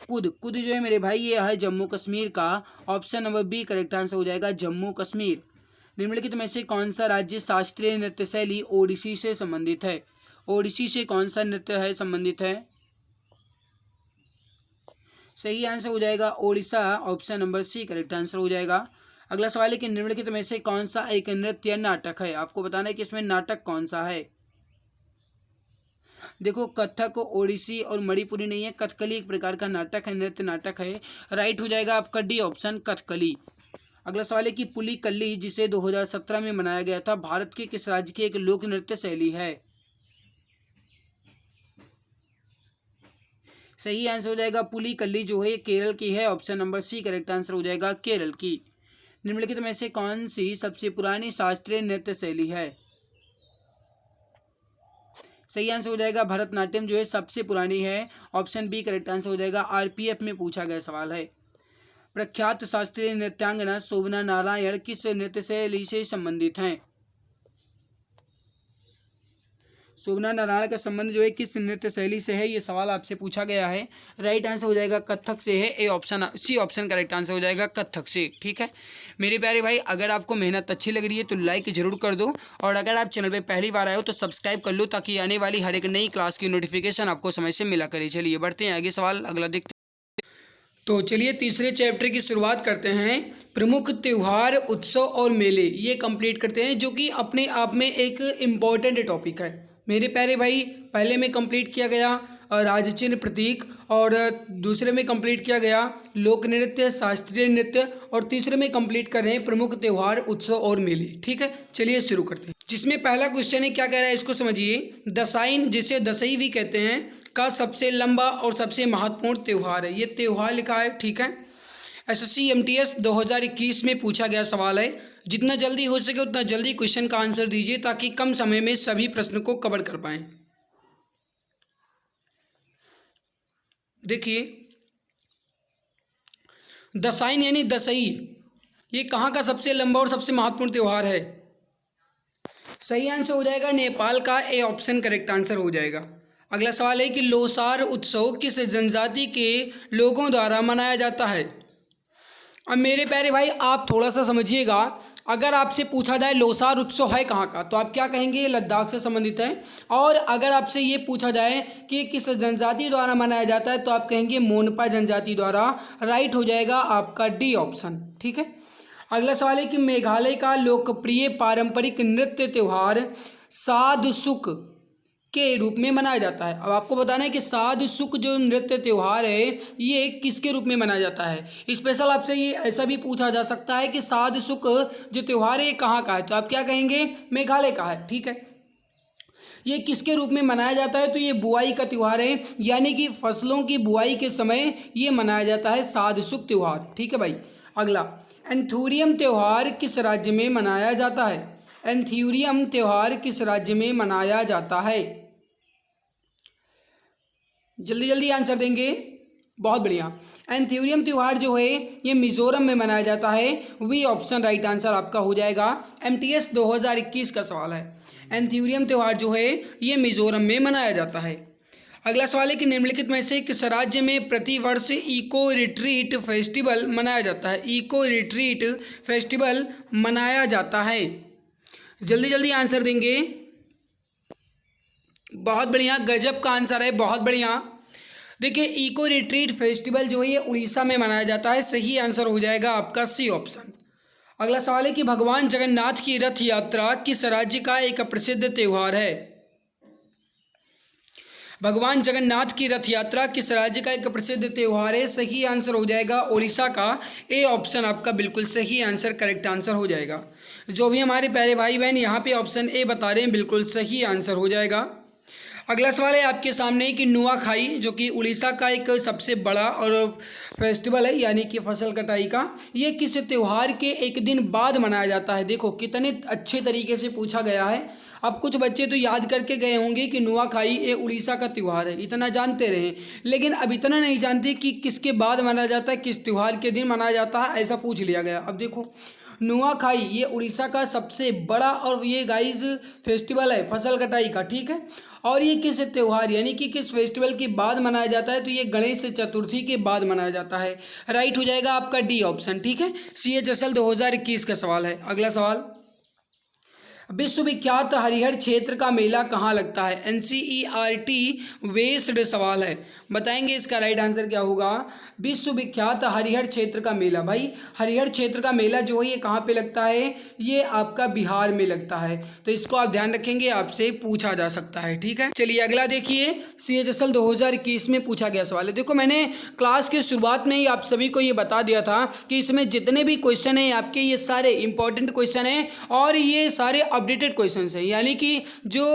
कुद जो है मेरे भाई ये है जम्मू कश्मीर का। Option number B correct answer हो जाएगा जम्मू कश्मीर। निम्नलिखित में से कौन सा राज्य शास्त्रीय नृत्य शैली ओडिसी से संबंधित है? ओडिसी से कौन सा नृत्य है संबंधित है? सही आंसर हो जाएगा Odisha. Option number C correct answer हो जाएगा। अगला सवाल है कि निम्नलिखित में से कौन सा एक नृत्य नाटक है? आपको बताना है कि इसमें नाटक कौन सा है। देखो कथक ओडिसी और मणिपुरी नहीं है, कथकली एक प्रकार का नाटक है, नृत्य नाटक है। राइट हो जाएगा आपका डी ऑप्शन कथकली। अगला सवाल है कि पुलिकल्ली जिसे 2017 में मनाया गया था भारत के किस राज्य की एक लोक नृत्य शैली है? सही आंसर हो जाएगा पुलिकल्ली जो है केरल की है। Option number C correct answer हो जाएगा केरल की। निम्नलिखित में से कौन सी सबसे पुरानी शास्त्रीय नृत्य शैली है? सही आंसर हो जाएगा भरतनाट्यम जो है सबसे पुरानी है। ऑप्शन बी करेक्ट आंसर हो जाएगा। आरपीएफ में पूछा गया सवाल है। प्रख्यात शास्त्रीय नृत्यांगना शोभना नारायण किस नृत्य शैली से संबंधित हैं? शोभना नारायण का संबंध जो है किस नृत्य शैली से है, ये सवाल आपसे पूछा गया है। राइट आंसर हो जाएगा कथक से है। A option C option correct answer हो जाएगा कथक से। ठीक है मेरे प्यारे भाई, अगर आपको मेहनत अच्छी लग रही है तो लाइक जरूर कर दो, और अगर आप चैनल पे पहली बार आए हो तो सब्सक्राइब कर लो ताकि आने वाली हर एक नई क्लास की नोटिफिकेशन आपको समय से मिला करे। चलिए बढ़ते हैं आगे, सवाल अगला देखते हैं। तो चलिए तीसरे चैप्टर की शुरुआत करते हैं। प्रमुख त्यौहार उत्सव और मेले ये कंप्लीट करते हैं, जो कि अपने आप में एक इम्पॉर्टेंट टॉपिक है मेरे प्यारे भाई। पहले में कंप्लीट किया गया राज चिन्ह प्रतीक, और दूसरे में कंप्लीट किया गया लोक नृत्य शास्त्रीय नृत्य, और तीसरे में कंप्लीट कर रहे हैं प्रमुख त्यौहार उत्सव और मेले। ठीक है चलिए शुरू करते हैं। जिसमें पहला क्वेश्चन है, क्या कह रहा है इसको समझिए। दसाईन जिसे दसई भी कहते हैं का सबसे लंबा और सबसे महत्वपूर्ण त्यौहार है। ये त्यौहार लिखा है। ठीक है एसएससी एमटीएस 2021 में पूछा गया सवाल है। जितना जल्दी हो सके उतना जल्दी क्वेश्चन का आंसर दीजिए ताकि कम समय में सभी प्रश्न को कवर कर पाएं। देखिए दसाईन यानी दसई, ये कहाँ का सबसे लंबा और सबसे महत्वपूर्ण त्यौहार है? सही आंसर हो जाएगा नेपाल का। ए ऑप्शन करेक्ट आंसर हो जाएगा। अगला सवाल है कि लोसार उत्सव किस जनजाति के लोगों द्वारा मनाया जाता है? अब मेरे प्यारे भाई आप थोड़ा सा समझिएगा, अगर आपसे पूछा जाए लोसार उत्सव है कहाँ का, तो आप क्या कहेंगे? ये लद्दाख से संबंधित है। और अगर आपसे ये पूछा जाए कि किस जनजाति द्वारा मनाया जाता है, तो आप कहेंगे मोनपा जनजाति द्वारा। राइट हो जाएगा आपका डी ऑप्शन। ठीक है अगला सवाल है कि मेघालय का लोकप्रिय पारंपरिक नृत्य त्यौहार साध सुक के रूप में मनाया जाता है। अब आपको बताना है कि साध सुक जो नृत्य त्यौहार है ये किसके रूप में मनाया जाता है। स्पेशल आपसे ये ऐसा भी पूछा जा सकता है कि साध सुक जो त्यौहार है ये कहाँ का है, तो आप क्या कहेंगे? मेघालय का है। ठीक है ये किसके रूप में मनाया जाता है? तो ये बुआई का त्यौहार है, यानी कि फसलों की बुआई के समय ये मनाया जाता है साध सुक त्यौहार। ठीक है भाई। अगला एंथूरियम त्यौहार किस राज्य में मनाया जाता है? एंथ्यूरियम त्यौहार किस राज्य में मनाया जाता है? जल्दी जल्दी आंसर देंगे। बहुत बढ़िया। एंथ्यूरियम त्यौहार जो है ये मिजोरम में मनाया जाता है। वी ऑप्शन राइट आंसर आपका हो जाएगा। एमटीएस 2021 का सवाल है। एंथ्यूरियम त्यौहार जो है ये मिजोरम में मनाया जाता है। अगला सवाल है कि निम्नलिखित में से किस राज्य में प्रतिवर्ष इको रिट्रीट फेस्टिवल मनाया जाता है? इको रिट्रीट फेस्टिवल मनाया जाता है। जल्दी जल्दी आंसर देंगे। बहुत बढ़िया, गजब का आंसर है, बहुत बढ़िया। देखिए इको रिट्रीट फेस्टिवल जो है ये उड़ीसा में मनाया जाता है। सही आंसर हो जाएगा आपका सी ऑप्शन। अगला सवाल है कि भगवान जगन्नाथ की रथ यात्रा किस राज्य का एक प्रसिद्ध त्यौहार है? भगवान जगन्नाथ की रथ यात्रा किस राज्य का एक प्रसिद्ध त्यौहार है? सही आंसर हो जाएगा उड़ीसा का। ए ऑप्शन आपका बिल्कुल सही आंसर करेक्ट आंसर हो जाएगा। जो भी हमारे प्यारे भाई बहन यहाँ पे ऑप्शन ए बता रहे हैं बिल्कुल सही आंसर हो जाएगा। अगला सवाल है आपके सामने कि नुआखाई जो कि उड़ीसा का एक सबसे बड़ा और फेस्टिवल है, यानी कि फसल कटाई का, ये किस त्यौहार के एक दिन बाद मनाया जाता है? देखो कितने अच्छे तरीके से पूछा गया है। अब कुछ बच्चे तो याद करके गए होंगे कि नुआखाई ये उड़ीसा का त्यौहार है, इतना जानते रहे, लेकिन अब इतना नहीं जानते कि किसके बाद मनाया जाता है, किस त्यौहार के दिन मनाया जाता है, ऐसा पूछ लिया गया। अब देखो नुआखाई ये उड़ीसा का सबसे बड़ा और ये गाइस फेस्टिवल है फसल कटाई का। ठीक है और ये किस त्यौहार यानी कि किस फेस्टिवल के बाद मनाया जाता है? तो ये गणेश चतुर्थी के बाद मनाया जाता है। राइट हो जाएगा आपका डी ऑप्शन। ठीक है CHSL 2021 का सवाल है। अगला सवाल, विश्वविख्यात हरिहर क्षेत्र का मेला कहाँ लगता है? NCERT बेस्ड सवाल है, बताएंगे इसका राइट आंसर क्या होगा। विश्वविख्यात हरिहर क्षेत्र का मेला, भाई हरिहर क्षेत्र का मेला जो है ये कहाँ पे लगता है? ये आपका बिहार में लगता है, तो इसको आप ध्यान रखेंगे, आपसे पूछा जा सकता है। ठीक है, चलिए अगला देखिए, CHSL 2021 में पूछा गया सवाल है। देखो मैंने क्लास के शुरुआत में ही आप सभी को ये बता दिया था कि इसमें जितने भी क्वेश्चन हैं आपके ये सारे इंपॉर्टेंट क्वेश्चन हैं और ये सारे अपडेटेड क्वेश्चन हैं, यानी कि जो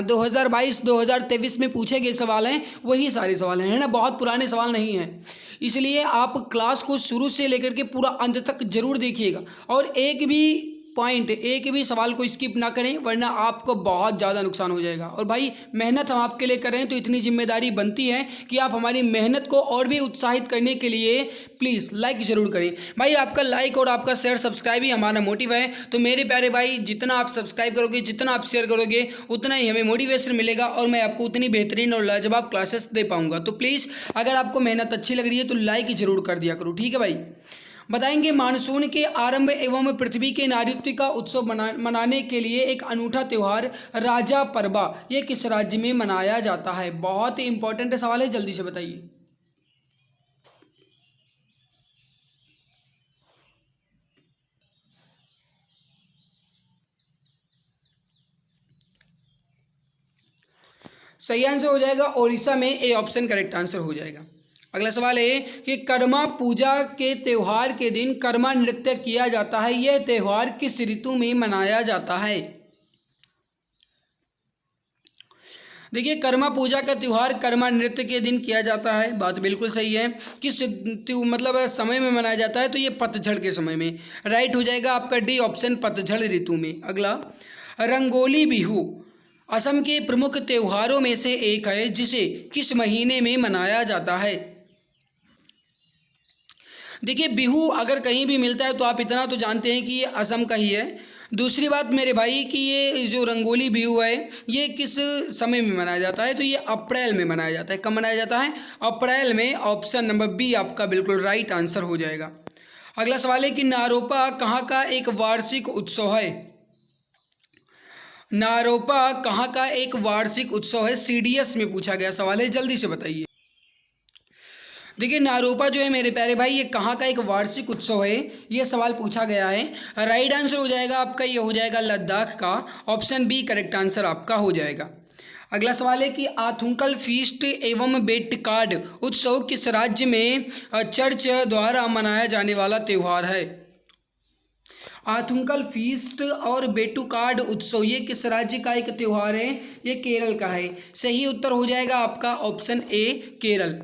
2022-2023 में पूछे गए सवाल हैं वही सारे सवाल हैं, है ना, बहुत पुराने सवाल नहीं हैं। इसलिए आप क्लास को शुरू से लेकर के पूरा अंत तक जरूर देखिएगा और एक भी सवाल को स्किप ना करें, वरना आपको बहुत ज़्यादा नुकसान हो जाएगा। और भाई मेहनत हम आपके लिए कर रहे हैं तो इतनी जिम्मेदारी बनती है कि आप हमारी मेहनत को और भी उत्साहित करने के लिए प्लीज़ लाइक ज़रूर करें। भाई आपका लाइक और आपका शेयर सब्सक्राइब ही हमारा मोटिव है, तो मेरे प्यारे भाई जितना आप सब्सक्राइब करोगे, जितना आप शेयर करोगे, उतना ही हमें मोटिवेशन मिलेगा और मैं आपको उतनी बेहतरीन और लाजवाब क्लासेस दे पाऊँगा। तो प्लीज़ अगर आपको मेहनत अच्छी लग रही है तो लाइक ज़रूर कर दिया करो, ठीक है भाई। बताएंगे मानसून के आरंभ एवं पृथ्वी के नारित्य का उत्सव मनाने के लिए एक अनूठा त्यौहार राजा परबा ये किस राज्य में मनाया जाता है? बहुत ही इंपॉर्टेंट सवाल है, जल्दी से बताइए। सही आंसर हो जाएगा उड़ीसा में, ए ऑप्शन करेक्ट आंसर हो जाएगा। अगला सवाल है कि कर्मा पूजा के त्यौहार के दिन कर्मा नृत्य किया जाता है, यह त्यौहार किस ऋतु में मनाया जाता है? देखिए कर्मा पूजा का त्यौहार कर्मा नृत्य के दिन किया जाता है, बात बिल्कुल सही है। किस मतलब समय में मनाया जाता है? तो ये पतझड़ के समय में, राइट हो जाएगा आपका डी ऑप्शन, पतझड़ ऋतु में। अगला, रंगोली बिहू असम के प्रमुख त्योहारों में से एक है जिसे किस महीने में मनाया जाता है? देखिए बिहू अगर कहीं भी मिलता है तो आप इतना तो जानते हैं कि ये असम का ही है। दूसरी बात मेरे भाई कि ये जो रंगोली बिहू है ये किस समय में मनाया जाता है? तो ये अप्रैल में मनाया जाता है। कब मनाया जाता है? अप्रैल में, ऑप्शन नंबर बी आपका बिल्कुल राइट आंसर हो जाएगा। अगला सवाल है कि नारोपा कहाँ का एक वार्षिक उत्सव है? नारोपा कहाँ का एक वार्षिक उत्सव है? CDS में पूछा गया सवाल है, जल्दी से बताइए। देखिए नारोपा जो है मेरे प्यारे भाई ये कहाँ का एक वार्षिक उत्सव है, ये सवाल पूछा गया है। राइट आंसर हो जाएगा आपका, ये हो जाएगा लद्दाख का, ऑप्शन बी करेक्ट आंसर आपका हो जाएगा। अगला सवाल है कि आथुंकल फीस्ट एवं बेट्टकाड उत्सव किस राज्य में चर्च द्वारा मनाया जाने वाला त्यौहार है? आथुंकल फीस्ट और बेट्टुकाड उत्सव ये किस राज्य का एक त्यौहार है? ये केरल का है। सही उत्तर हो जाएगा आपका ऑप्शन ए केरल।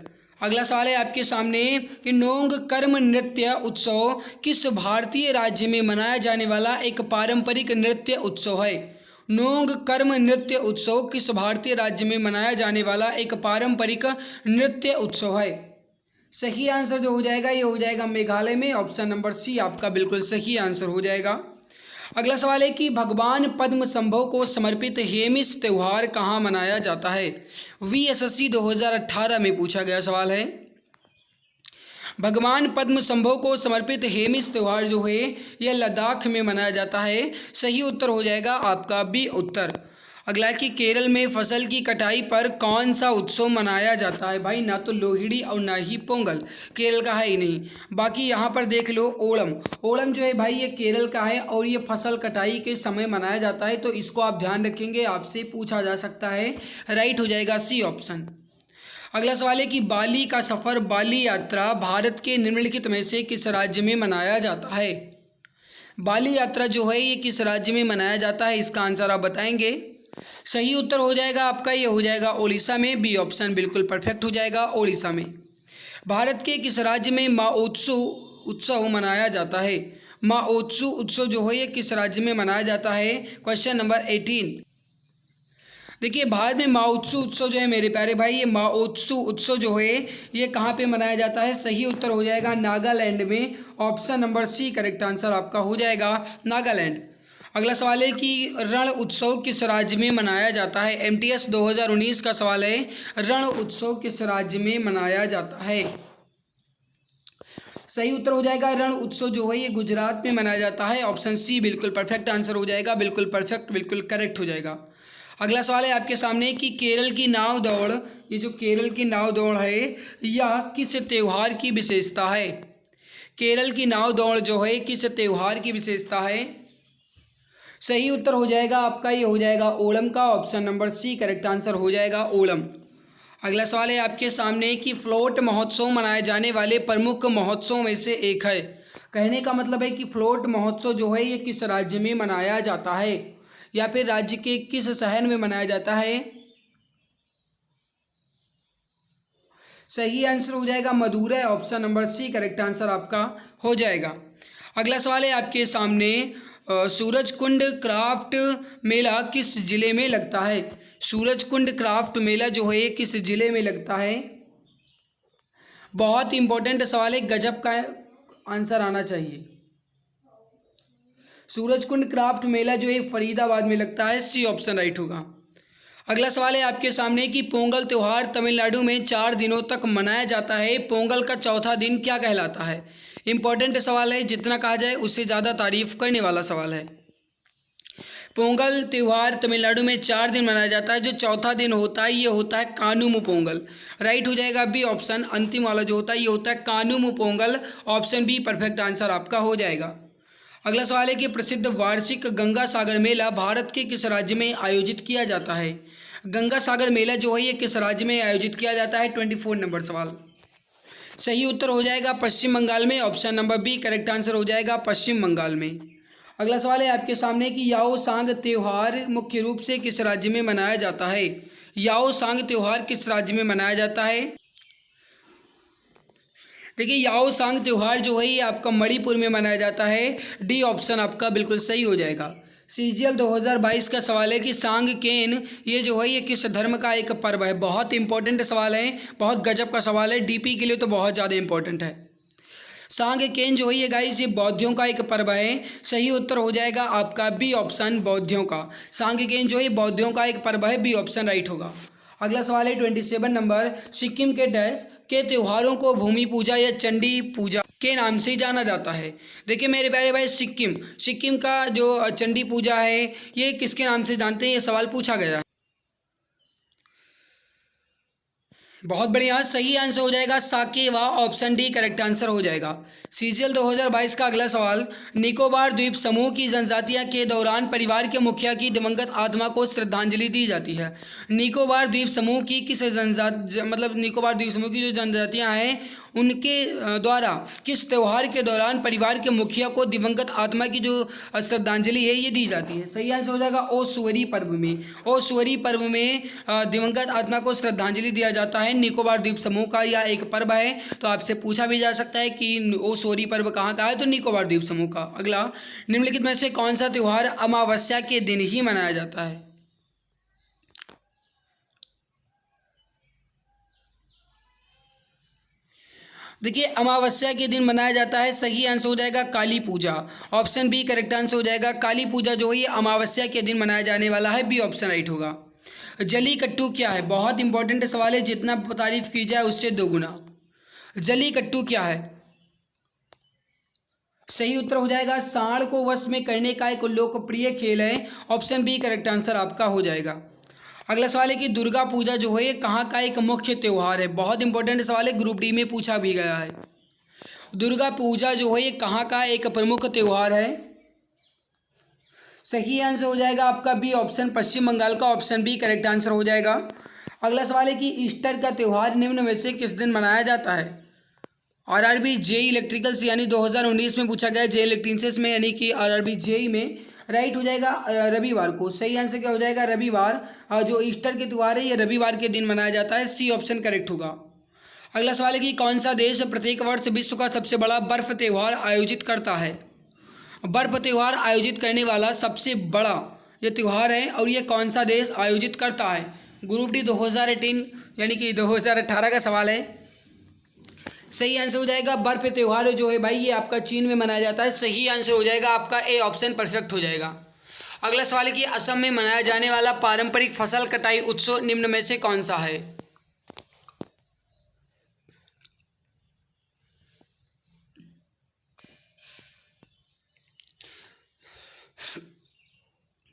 अगला सवाल है आपके सामने कि नोंग कर्म नृत्य उत्सव किस भारतीय राज्य में मनाया जाने वाला एक पारंपरिक नृत्य उत्सव है? नोंग कर्म नृत्य उत्सव किस भारतीय राज्य में मनाया जाने वाला एक पारंपरिक नृत्य उत्सव है? सही आंसर जो हो जाएगा ये हो जाएगा मेघालय में, ऑप्शन नंबर सी आपका बिल्कुल सही आंसर हो जाएगा। अगला सवाल है कि भगवान पद्मसंभव को समर्पित हेमिस त्यौहार कहाँ मनाया जाता है? VSSC 2018 में पूछा गया सवाल है। भगवान पद्मसंभव को समर्पित हेमिस त्यौहार जो है यह लद्दाख में मनाया जाता है। सही उत्तर हो जाएगा आपका बी उत्तर। अगला कि केरल में फसल की कटाई पर कौन सा उत्सव मनाया जाता है? भाई ना तो लोहड़ी और ना ही पोंगल, केरल का है ही नहीं। बाकी यहाँ पर देख लो ओणम, ओणम जो है भाई ये केरल का है और ये फसल कटाई के समय मनाया जाता है, तो इसको आप ध्यान रखेंगे, आपसे पूछा जा सकता है। राइट हो जाएगा सी ऑप्शन। अगला सवाल है कि बाली का सफ़र, बाली यात्रा भारत के निम्नलिखित में से किस राज्य में मनाया जाता है? बाली यात्रा जो है ये किस राज्य में मनाया जाता है, इसका आंसर आप बताएंगे। सही उत्तर हो जाएगा आपका, ये हो जाएगा उड़ीसा में, बी ऑप्शन बिल्कुल परफेक्ट हो जाएगा उड़ीसा में। भारत के किस राज्य में माओत्सु उत्सव मनाया जाता है? माओत्सु उत्सव जो है ये किस राज्य में मनाया जाता है? Question number 18। देखिए भारत में माओत्सु उत्सव जो है मेरे प्यारे भाई ये माओत्सु उत्सव जो है ये कहाँ पे मनाया जाता है? सही उत्तर हो जाएगा नागालैंड में, option number C correct answer आपका हो जाएगा नागालैंड। अगला सवाल है कि रण उत्सव किस राज्य में मनाया जाता है? MTS 2019 का सवाल है, रण उत्सव किस राज्य में मनाया जाता है? सही उत्तर हो जाएगा रण उत्सव जो है ये गुजरात में मनाया जाता है। ऑप्शन सी बिल्कुल परफेक्ट आंसर हो जाएगा, बिल्कुल परफेक्ट, बिल्कुल करेक्ट हो जाएगा। अगला सवाल है आपके सामने कि केरल की नाव दौड़, ये जो केरल की नाव दौड़ है यह किस त्यौहार की विशेषता है? केरल की नाव दौड़ जो है किस त्यौहार की विशेषता है? सही उत्तर हो जाएगा आपका, ये हो जाएगा ओणम का। Option number C correct answer हो जाएगा ओणम। अगला सवाल है आपके सामने कि फ्लोट महोत्सव मनाए जाने वाले प्रमुख महोत्सव में से एक है। कहने का मतलब है कि फ्लोट महोत्सव जो है ये किस राज्य में मनाया जाता है या फिर राज्य के किस शहर में मनाया जाता है? सही आंसर हो जाएगा Madurai. Option number C correct answer आपका हो जाएगा। अगला सवाल है आपके सामने सूरजकुंड क्राफ्ट मेला किस जिले में लगता है? सूरजकुंड क्राफ्ट मेला जो है किस जिले में लगता है? बहुत इंपॉर्टेंट सवाल है, गजब का आंसर आना चाहिए। सूरजकुंड क्राफ्ट मेला जो है फरीदाबाद में लगता है। सी ऑप्शन राइट होगा। अगला सवाल है आपके सामने कि पोंगल त्यौहार तमिलनाडु में 4 दिनों तक मनाया जाता है। पोंगल का चौथा दिन क्या कहलाता है? इंपॉर्टेंट सवाल है, जितना कहा जाए उससे ज़्यादा तारीफ करने वाला सवाल है। पोंगल त्यौहार तमिलनाडु में 4 दिन मनाया जाता है। जो चौथा दिन होता है ये होता है कानुम पोंगल। राइट हो जाएगा बी ऑप्शन। अंतिम वाला जो होता है ये होता है Kaanum Pongal. Option be perfect answer आपका हो जाएगा। अगला सवाल है कि प्रसिद्ध वार्षिक गंगा सागर मेला भारत के किस राज्य में आयोजित किया जाता है? गंगा सागर मेला जो है ये किस राज्य में आयोजित किया जाता है? 24 नंबर सवाल। सही उत्तर हो जाएगा पश्चिम बंगाल में। Option number B correct answer हो जाएगा पश्चिम बंगाल में। अगला सवाल है आपके सामने कि याओ सांग त्यौहार मुख्य रूप से किस राज्य में मनाया जाता है? याओ सांग त्यौहार किस राज्य में मनाया जाता है? देखिए याओ सांग त्यौहार जो है ये आपका मणिपुर में मनाया जाता है। डी ऑप्शन आपका बिल्कुल सही हो जाएगा। सीजीएल 2022 का सवाल है कि सांगकेन ये जो है ये किस धर्म का एक पर्व है? बहुत इंपॉर्टेंट सवाल है, बहुत गजब का सवाल है, डीपी के लिए तो बहुत ज़्यादा इंपॉर्टेंट है। सांगकेन जो है ये गाइस ये बौद्धियों का एक पर्व है। सही उत्तर हो जाएगा आपका बी ऑप्शन बौद्धियों का। सांगकेन जो है बौद्धियों का एक पर्व है। बी ऑप्शन राइट होगा। अगला सवाल है 27 नंबर। सिक्किम के डैश के त्योहारों को भूमि पूजा या चंडी पूजा के नाम से जाना जाता है? देखिए मेरे प्यारे भाई, सिक्किम का जो चंडी पूजा है ये किसके नाम से जानते हैं? ये सवाल पूछा गया है। बहुत बढ़िया, सही आंसर हो जाएगा Sakewa. Option D correct answer हो जाएगा। सीजीएल 2022 का अगला सवाल। निकोबार द्वीप समूह की जनजातियां के दौरान परिवार के मुखिया की दिवंगत आत्मा को श्रद्धांजलि दी जाती है। निकोबार द्वीप समूह की किस मतलब निकोबार द्वीप समूह की जो जनजातियां हैं उनके द्वारा किस त्यौहार के दौरान परिवार के मुखिया को दिवंगत आत्मा की जो श्रद्धांजलि है ये दी जाती है? सही आंसर हो जाएगा ओसुअरी पर्व में। ओसुअरी पर्व में दिवंगत आत्मा को श्रद्धांजलि दिया जाता है। निकोबार द्वीप समूह का यह एक पर्व है। तो आपसे पूछा भी जा सकता है कि ओसुअरी पर्व कहाँ का है? तो निकोबार द्वीप समूह का। अगला, निम्नलिखित में से कौन सा त्यौहार अमावस्या के दिन ही मनाया जाता है? देखिए अमावस्या के दिन मनाया जाता है। सही आंसर हो जाएगा काली पूजा। ऑप्शन बी करेक्ट आंसर हो जाएगा। काली पूजा जो है ये अमावस्या के दिन मनाया जाने वाला है। बी ऑप्शन राइट होगा। जलीकट्टू क्या है? बहुत इंपॉर्टेंट सवाल है, जितना तारीफ की जाए उससे दोगुना। जलीकट्टू क्या है? सही उत्तर हो जाएगा सांड को वश में करने का एक लोकप्रिय खेल है। ऑप्शन बी करेक्ट आंसर आपका हो जाएगा। अगला सवाल है कि दुर्गा पूजा जो है ये कहाँ का एक मुख्य त्यौहार है? बहुत इंपॉर्टेंट सवाल है, ग्रुप डी में पूछा भी गया है। दुर्गा पूजा जो है ये कहाँ का एक प्रमुख त्यौहार है? सही आंसर हो जाएगा आपका बी ऑप्शन पश्चिम बंगाल का। ऑप्शन बी करेक्ट आंसर हो जाएगा। अगला सवाल है कि ईस्टर का त्यौहार निम्न में से किस दिन मनाया जाता है? आरआरबी जेई इलेक्ट्रिकल्स यानी 2019 में पूछा गया, जेई इलेक्ट्रिकल्स में यानी कि आरआरबी जेई में। राइट हो जाएगा रविवार को। सही आंसर क्या हो जाएगा? रविवार। जो ईस्टर के त्यौहार है ये रविवार के दिन मनाया जाता है। सी ऑप्शन करेक्ट होगा। अगला सवाल है कि कौन सा देश प्रत्येक वर्ष विश्व का सबसे बड़ा बर्फ त्यौहार आयोजित करता है? बर्फ त्यौहार आयोजित करने वाला सबसे बड़ा ये त्यौहार है और ये कौन सा देश आयोजित करता है? ग्रुप डी 2018 यानी कि 2018 का सवाल है। सही आंसर हो जाएगा बर्फ त्यौहार जो है भाई ये आपका चीन में मनाया जाता है। सही आंसर हो जाएगा आपका ए ऑप्शन परफेक्ट हो जाएगा। अगला सवाल है कि असम में मनाया जाने वाला पारंपरिक फसल कटाई उत्सव निम्न में से कौन सा है?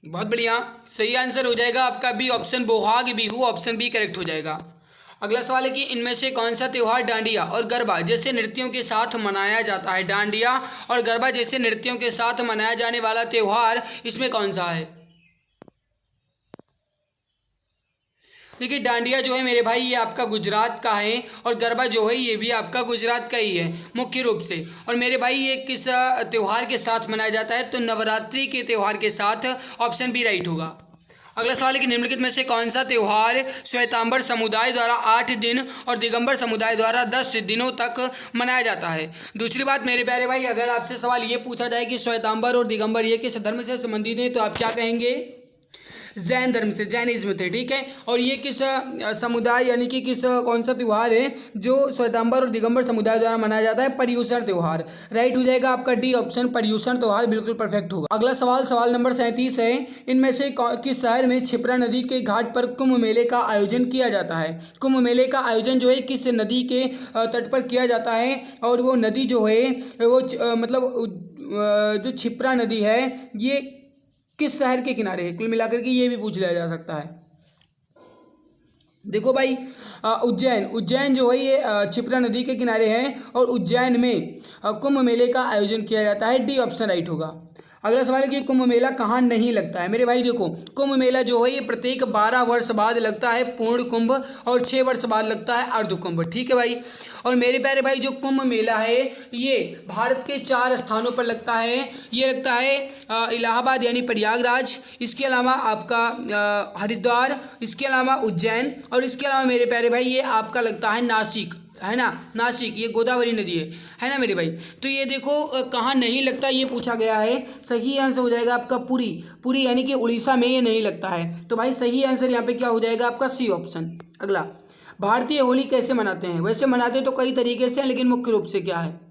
बहुत बढ़िया, सही आंसर हो जाएगा आपका B option, Bohag Bihu, option B correct हो जाएगा। अगला सवाल है कि इनमें से कौन सा त्यौहार डांडिया और गरबा जैसे नृत्यों के साथ मनाया जाता है? डांडिया और गरबा जैसे नृत्यों के साथ मनाया जाने वाला त्यौहार इसमें कौन सा है? देखिए, डांडिया जो है मेरे भाई ये आपका गुजरात का है, और गरबा जो है ये भी आपका गुजरात का ही है मुख्य रूप से। और मेरे भाई ये किस त्यौहार के साथ मनाया जाता है? तो नवरात्रि के त्यौहार के साथ, ऑप्शन बी राइट होगा। अगला सवाल है कि निम्नलिखित में से कौन सा त्यौहार श्वेतांबर समुदाय द्वारा 8 दिन और दिगंबर समुदाय द्वारा 10 दिनों तक मनाया जाता है? दूसरी बात मेरे प्यारे भाई, अगर आपसे सवाल ये पूछा जाए कि श्वेतांबर और दिगंबर ये किस धर्म से संबंधित हैं, तो आप क्या कहेंगे? जैन धर्म से, जैनिज्म थे, ठीक है। और ये किस समुदाय यानी कि किस कौन सा त्यौहार है जो श्वेतांबर और दिगंबर समुदाय द्वारा मनाया जाता है? पर्युषण त्यौहार, राइट हो जाएगा आपका डी ऑप्शन, पर्युषण त्यौहार बिल्कुल परफेक्ट होगा। अगला सवाल, सवाल नंबर 37 है, इनमें से किस शहर में क्षिप्रा नदी के घाट पर कुंभ मेले का आयोजन किया जाता है? कुंभ मेले का आयोजन जो है किस नदी के तट पर किया जाता है? और वो नदी जो है वो जो क्षिप्रा नदी है ये किस शहर के किनारे है? कुल मिलाकर के ये भी पूछ लिया जा सकता है। देखो भाई, उज्जैन, उज्जैन जो है ये क्षिप्रा नदी के किनारे है, और उज्जैन में कुंभ मेले का आयोजन किया जाता है, डी ऑप्शन राइट होगा। अगला सवाल है कि कुंभ मेला कहाँ नहीं लगता है? मेरे भाई देखो, कुंभ मेला जो है ये प्रत्येक 12 वर्ष बाद लगता है पूर्ण कुंभ, और 6 वर्ष बाद लगता है अर्ध कुंभ, ठीक है भाई। और मेरे प्यारे भाई जो कुंभ मेला है ये भारत के 4 स्थानों पर लगता है। ये लगता है इलाहाबाद यानी प्रयागराज, इसके अलावा आपका हरिद्वार, इसके अलावा उज्जैन, और इसके अलावा मेरे प्यारे भाई ये आपका लगता है नासिक, है ना, नासिक, ये गोदावरी नदी है ना मेरे भाई। तो ये देखो कहाँ नहीं लगता ये पूछा गया है। सही आंसर हो जाएगा आपका पुरी, पुरी यानी कि उड़ीसा में ये नहीं लगता है। तो भाई सही आंसर यहाँ पे क्या हो जाएगा आपका? C option. अगला, भारतीय होली कैसे मनाते हैं? वैसे मनाते तो कई तरीके से हैं, लेकिन मुख्य रूप से क्या है?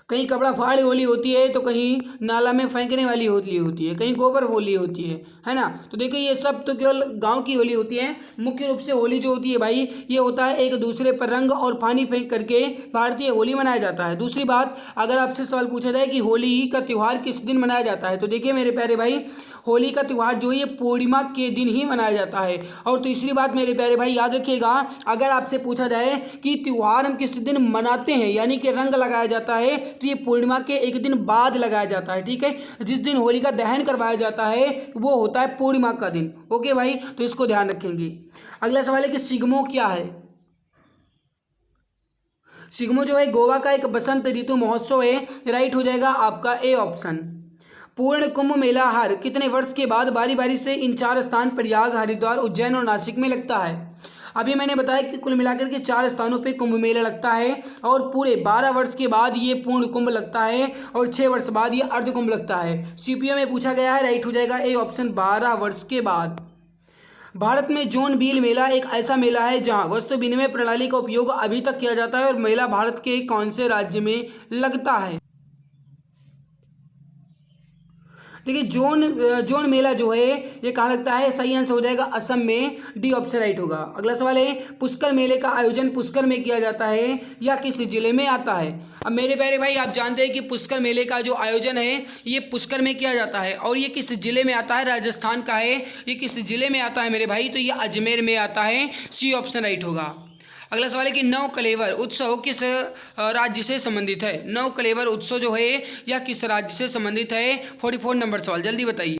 कहीं कपड़ा फाड़ होली होती है, तो कहीं नाला में फेंकने वाली होली होती है, कहीं गोबर होली होती है ना। तो देखिए ये सब तो केवल गांव की होली होती है। मुख्य रूप से होली जो होती है भाई ये होता है एक दूसरे पर रंग और पानी फेंक करके भारतीय होली मनाया जाता है। दूसरी बात, अगर आपसे सवाल पूछा जाए कि होली का त्यौहार किस दिन मनाया जाता है, तो देखिए मेरे प्यारे भाई होली का त्यौहार जो है ये पूर्णिमा के दिन ही मनाया जाता है। और तीसरी बात मेरे प्यारे भाई याद रखिएगा, अगर आपसे पूछा जाए कि त्यौहार हम किस दिन मनाते हैं यानी कि रंग लगाया जाता है, तो ये पूर्णिमा के एक दिन बाद लगाया जाता है, ठीक है। जिस दिन होली का दहन करवाया जाता है वो होता है पूर्णिमा का दिन। ओके भाई, तो इसको ध्यान रखेंगे। अगला सवाल है कि सिग्मो क्या है? सिग्मो जो है गोवा का एक बसंत ऋतु महोत्सव है, राइट हो जाएगा आपका ए ऑप्शन। पूर्ण कुंभ मेला हर कितने वर्ष के बाद बारी बारी से इन 4 स्थान प्रयाग, हरिद्वार, उज्जैन और नासिक में लगता है? अभी मैंने बताया कि कुल मिलाकर के 4 स्थानों पे कुंभ मेला लगता है, और पूरे 12 वर्ष के बाद ये पूर्ण कुंभ लगता है, और 6 वर्ष बाद ये अर्ध कुंभ लगता है। सीपीओ में पूछा गया है, राइट हो जाएगा ए ऑप्शन, 12 वर्ष के बाद। भारत में जोन बील मेला एक ऐसा मेला है जहां वस्तु विनिमय प्रणाली का उपयोग अभी तक किया जाता है, और मेला भारत के कौन से राज्य में लगता है? देखिए जोन मेला जो है ये कहाँ लगता है? सही आंसर हो जाएगा असम में, डी ऑप्शन राइट होगा। अगला सवाल है, पुष्कर मेले का आयोजन पुष्कर में किया जाता है या किस जिले में आता है? अब मेरे प्यारे भाई आप जानते हैं कि पुष्कर मेले का जो आयोजन है ये पुष्कर में किया जाता है, और ये किस जिले में आता है? राजस्थान का है। ये किस जिले में आता है मेरे भाई? तो ये अजमेर में आता है, सी ऑप्शन राइट होगा। अगला सवाल है कि नौ कलेवर उत्सव किस राज्य से संबंधित है? नौ कलेवर उत्सव जो है यह किस राज्य से संबंधित है? 44 नंबर सवाल, जल्दी बताइए।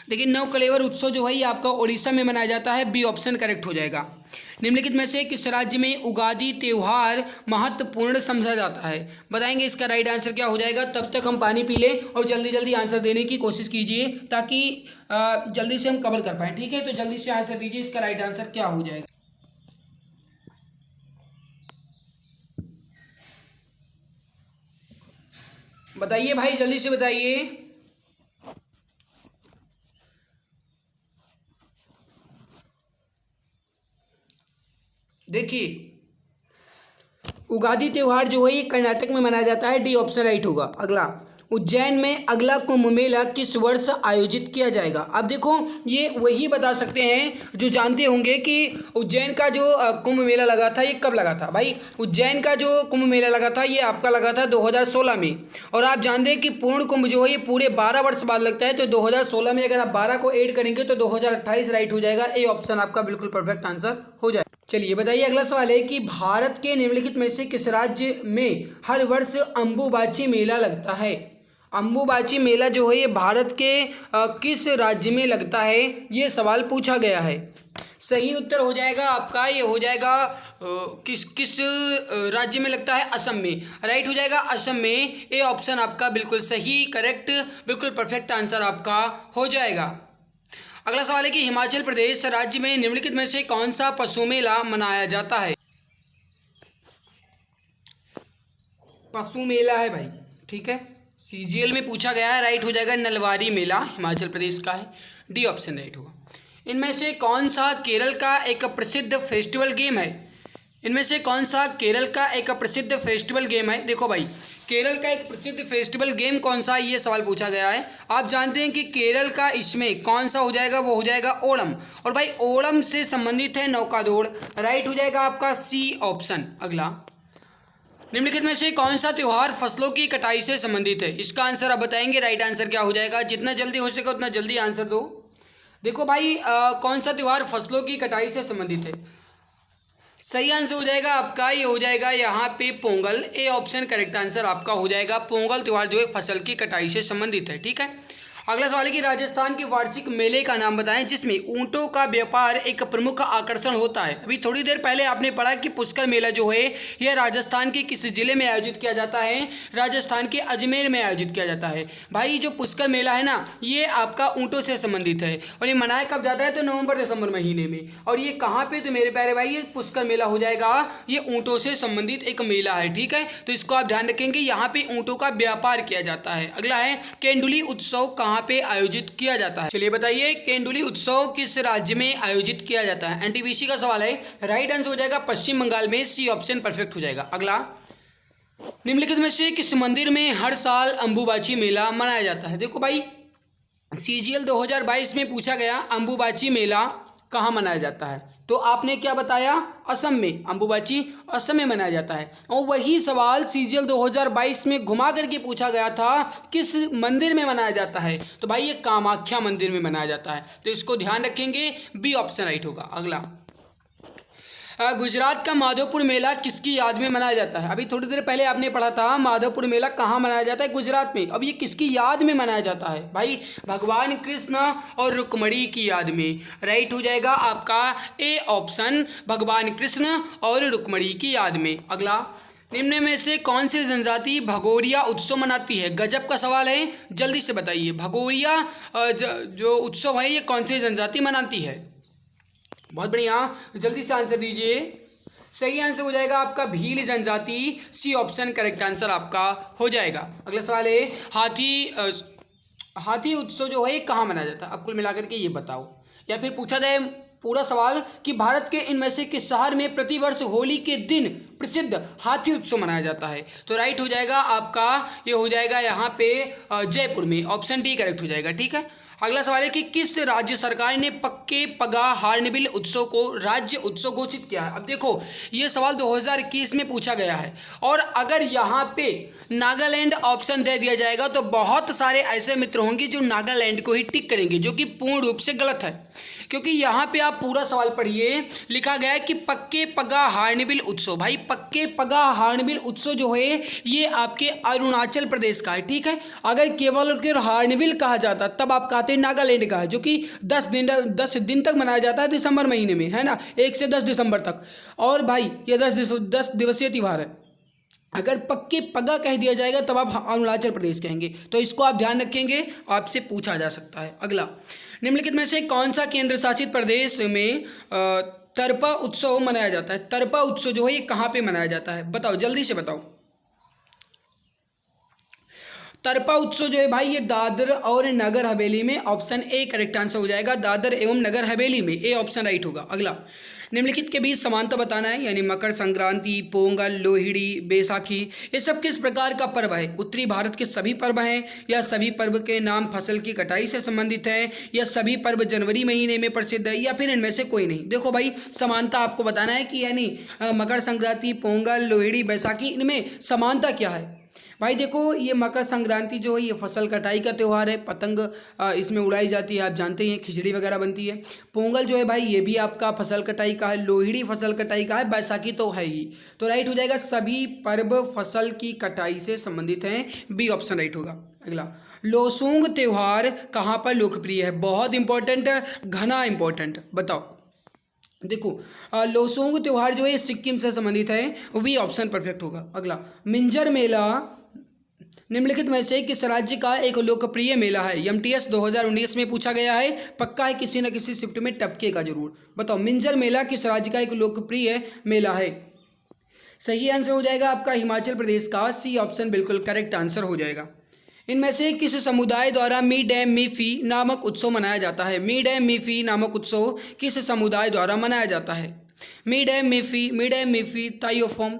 देखिए नौ कलेवर उत्सव जो है ये आपका उड़ीसा में मनाया जाता है, बी ऑप्शन करेक्ट हो जाएगा। निम्नलिखित में से किस राज्य में उगादी त्यौहार महत्वपूर्ण समझा जाता है? बताएंगे इसका राइट आंसर क्या हो जाएगा। तब तक हम पानी पी लें और जल्दी जल्दी आंसर देने की कोशिश कीजिए ताकि जल्दी से हम कवर कर पाएँ, ठीक है। तो जल्दी से आंसर दीजिए, इसका राइट आंसर क्या हो जाएगा। बताइए भाई, जल्दी से बताइए। देखिए उगादी त्यौहार जो है ये कर्नाटक में मनाया जाता है, डी ऑप्शन राइट होगा। अगला, उज्जैन में अगला कुंभ मेला किस वर्ष आयोजित किया जाएगा। अब देखो ये वही बता सकते हैं जो जानते होंगे कि उज्जैन का जो कुंभ मेला लगा था ये कब लगा था। भाई उज्जैन का जो कुंभ मेला लगा था ये आपका लगा था 2016 में। और आप जानते हैं कि पूर्ण कुंभ जो है ये पूरे 12 वर्ष बाद लगता है। तो 2016 में अगर आप 12 को ऐड करेंगे तो 2028 राइट हो जाएगा। ए ऑप्शन आपका बिल्कुल परफेक्ट आंसर हो जाएगा। चलिए बताइए अगला सवाल है कि भारत के निम्नलिखित में से किस राज्य में हर वर्ष अंबुबाची मेला लगता है। अंबुबाची मेला जो है ये भारत के किस राज्य में लगता है, ये सवाल पूछा गया है। सही उत्तर हो जाएगा आपका, ये हो जाएगा किस राज्य में लगता है, असम में। राइट हो जाएगा असम में। ए ऑप्शन आपका बिल्कुल सही, करेक्ट, बिल्कुल परफेक्ट आंसर आपका हो जाएगा। अगला सवाल है कि हिमाचल प्रदेश राज्य में निम्नलिखित में से कौन सा पशु मेला मनाया जाता है। पशु मेला है भाई, ठीक है, सीजीएल में पूछा गया है। राइट हो जाएगा नलवारी मेला, हिमाचल प्रदेश का है। डी ऑप्शन राइट होगा। इनमें से कौन सा केरल का एक प्रसिद्ध फेस्टिवल गेम है। इनमें से कौन सा केरल का एक प्रसिद्ध फेस्टिवल गेम है। देखो भाई केरल का एक प्रसिद्ध फेस्टिवल गेम कौन सा है, ये सवाल पूछा गया है। आप जानते हैं कि केरल का इसमें कौन सा हो जाएगा, वो हो जाएगा ओणम। और भाई ओणम से संबंधित है नौका दौड़। राइट हो जाएगा आपका सी ऑप्शन। अगला, निम्नलिखित में से कौन सा त्यौहार फसलों की कटाई से संबंधित है। इसका आंसर आप बताएंगे। राइट आंसर क्या हो जाएगा, जितना जल्दी हो सके उतना जल्दी आंसर दो। देखो भाई कौन सा त्यौहार फसलों की कटाई से संबंधित है। सही आंसर हो जाएगा आपका, ये हो जाएगा यहाँ पे Pongal. A option correct answer आपका हो जाएगा। पोंगल त्यौहार जो है फसल की कटाई से संबंधित है, ठीक है। अगला सवाल है कि राजस्थान के वार्षिक मेले का नाम बताएं जिसमें ऊंटों का व्यापार एक प्रमुख आकर्षण होता है। अभी थोड़ी देर पहले आपने पढ़ा कि पुष्कर मेला जो है यह राजस्थान के किस जिले में आयोजित किया जाता है। राजस्थान के अजमेर में आयोजित किया जाता है। भाई जो पुष्कर मेला है ना ये आपका ऊँटों से संबंधित है और ये मनाया कब जाता है, तो नवंबर दिसंबर महीने में। और ये कहाँ पे, तो मेरे प्यारे भाई ये पुष्कर मेला हो जाएगा। ये ऊँटों से संबंधित एक मेला है, ठीक है। तो इसको आप ध्यान रखेंगे, यहाँ पे ऊँटों का व्यापार किया जाता है। अगला है केंदुली उत्सव कहाँ पे आयोजित किया जाता है। चलिए बताइए केंदुली उत्सव किस राज्य में आयोजित किया जाता है। एनटीपीसी का सवाल है। राइट आंसर हो जाएगा पश्चिम बंगाल में। सी ऑप्शन परफेक्ट हो जाएगा। अगला, निम्नलिखित में से किस मंदिर में हर साल अंबुबाची मेला मनाया जाता है। देखो भाई सीजीएल 2022 में पूछा गया अंबुबाची मेला कहाँ मनाया जाता है। तो आपने क्या बताया, असम में। अंबुबाची असम में मनाया जाता है। और वही सवाल सीजीएल 2022 में घुमा करके पूछा गया था किस मंदिर में मनाया जाता है। तो भाई ये कामाख्या मंदिर में मनाया जाता है। तो इसको ध्यान रखेंगे, बी ऑप्शन राइट होगा। अगला, गुजरात का माधवपुर मेला किसकी याद में मनाया जाता है। अभी थोड़ी देर पहले आपने पढ़ा था माधवपुर मेला कहाँ मनाया जाता है, गुजरात में। अब ये किसकी याद में मनाया जाता है भाई, भगवान कृष्ण और रुक्मणी की याद में। राइट हो जाएगा आपका ए ऑप्शन, भगवान कृष्ण और रुक्मणी की याद में। अगला, निम्न में से कौन सी जनजाति भगोरिया उत्सव मनाती है। गजब का सवाल है, जल्दी से बताइए। भगोरिया जो उत्सव है ये कौन सी जनजाति मनाती है। बहुत बढ़िया, जल्दी से आंसर दीजिए। सही आंसर हो जाएगा आपका भील जनजाति। सी ऑप्शन करेक्ट आंसर आपका हो जाएगा। अगला सवाल है हाथी उत्सव जो है कहाँ मनाया जाता है। अब कुल मिलाकर के ये बताओ, या फिर पूछा जाए पूरा सवाल कि भारत के इनमें से किस शहर में प्रतिवर्ष होली के दिन प्रसिद्ध हाथी उत्सव मनाया जाता है। तो राइट हो जाएगा आपका, ये हो जाएगा यहाँ पे जयपुर में। ऑप्शन डी करेक्ट हो जाएगा, ठीक है। अगला सवाल है कि किस राज्य सरकार ने पक्के पगा हार्नबिल उत्सव को राज्य उत्सव घोषित किया है। अब देखो ये सवाल 2021 में पूछा गया है और अगर यहाँ पे नागालैंड ऑप्शन दे दिया जाएगा तो बहुत सारे ऐसे मित्र होंगे जो नागालैंड को ही टिक करेंगे, जो कि पूर्ण रूप से गलत है। क्योंकि यहाँ पे आप पूरा सवाल पढ़िए, लिखा गया है कि पक्के पगा हार्नबिल उत्सव। भाई पक्के पगा हार्नबिल उत्सव जो है ये आपके अरुणाचल प्रदेश का है, ठीक है। अगर केवल हार्नबिल कहा जाता तब आप कहते हैं नागालैंड का है, जो कि 10 दिन तक मनाया जाता है दिसंबर महीने में, है ना, 1 से 10 दिसंबर तक। और भाई ये 10 दिवसीय त्यौहार है। अगर पक्के पगा कह दिया जाएगा तब आप अरुणाचल प्रदेश कहेंगे। तो इसको आप ध्यान रखेंगे, आपसे पूछा जा सकता है। अगला, निम्नलिखित में से कौन सा केंद्र शासित प्रदेश में तरपा उत्सव मनाया जाता है। तरपा उत्सव जो है ये कहाँ पे मनाया जाता है, बताओ जल्दी से बताओ। तरपा उत्सव जो है भाई ये दादर और नगर हवेली में। ऑप्शन ए करेक्ट आंसर हो जाएगा, दादर एवं नगर हवेली में। ए ऑप्शन राइट होगा। अगला, निम्नलिखित के बीच समानता बताना है, यानी मकर संक्रांति, पोंगल, लोहड़ी, बैसाखी, ये सब किस प्रकार का पर्व है? उत्तरी भारत के सभी पर्व हैं, या सभी पर्व के नाम फसल की कटाई से संबंधित हैं, या सभी पर्व जनवरी महीने में प्रसिद्ध है, या फिर इनमें से कोई नहीं। देखो भाई, समानता आपको बताना है कि यानी मकर संक्रांति, पोंगल, लोहड़ी, बैसाखी, इनमें समानता क्या है। भाई देखो, ये मकर संक्रांति जो है ये फसल कटाई का त्यौहार है, पतंग इसमें उड़ाई जाती है, आप जानते हैं, खिचड़ी वगैरह बनती है। पोंगल जो है भाई ये भी आपका फसल कटाई का है, लोहड़ी फसल कटाई का है, बैसाखी तो है ही। तो राइट हो जाएगा सभी पर्व फसल की कटाई से संबंधित हैं, बी ऑप्शन राइट होगा। अगला, लोसूंग त्यौहार कहाँ पर लोकप्रिय है? बहुत इंपॉर्टेंट, घना इंपॉर्टेंट, बताओ। देखो, लोसूंग त्यौहार जो है सिक्किम से संबंधित है, वी ऑप्शन परफेक्ट होगा। अगला, मिंजर मेला निम्नलिखित में से किस राज्य का एक लोकप्रिय मेला है? एमटीएस 2019 में पूछा गया है, पक्का है किसी न किसी शिफ्ट में टपकेगा जरूर। बताओ, मिंजर मेला किस राज्य का एक लोकप्रिय मेला है? सही आंसर हो जाएगा आपका हिमाचल प्रदेश का, सी ऑप्शन बिल्कुल करेक्ट आंसर हो जाएगा। इनमें से किस समुदाय द्वारा मी डैम मी फी नामक उत्सव मनाया जाता है? मी डैम मी फी नामक उत्सव किस समुदाय द्वारा मनाया जाता है? मी डैम मी फी ताइयोफोम,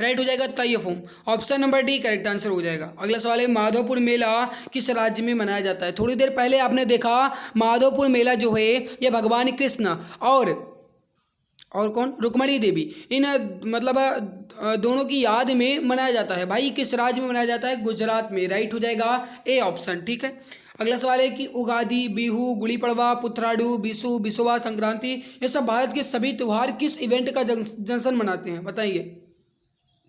राइट हो जाएगा ताइयोफोम, option number D correct answer हो जाएगा। अगला सवाल है, माधोपुर मेला किस राज्य में मनाया जाता है? थोड़ी देर पहले आपने देखा माधोपुर मेला जो है ये भगवान कृष्ण और कौन, रुक्मणी देवी, इन मतलब दोनों की याद में मनाया जाता है। भाई किस राज्य में मनाया जाता है? गुजरात में, राइट हो जाएगा ए ऑप्शन, ठीक है। अगला सवाल है कि उगादी, बिहू, गुड़ी पड़वा, पुथराडू, बिशु, बिशुवा, संक्रांति, ये सब भारत के सभी त्यौहार किस इवेंट का जंक्शन मनाते हैं? बताइए।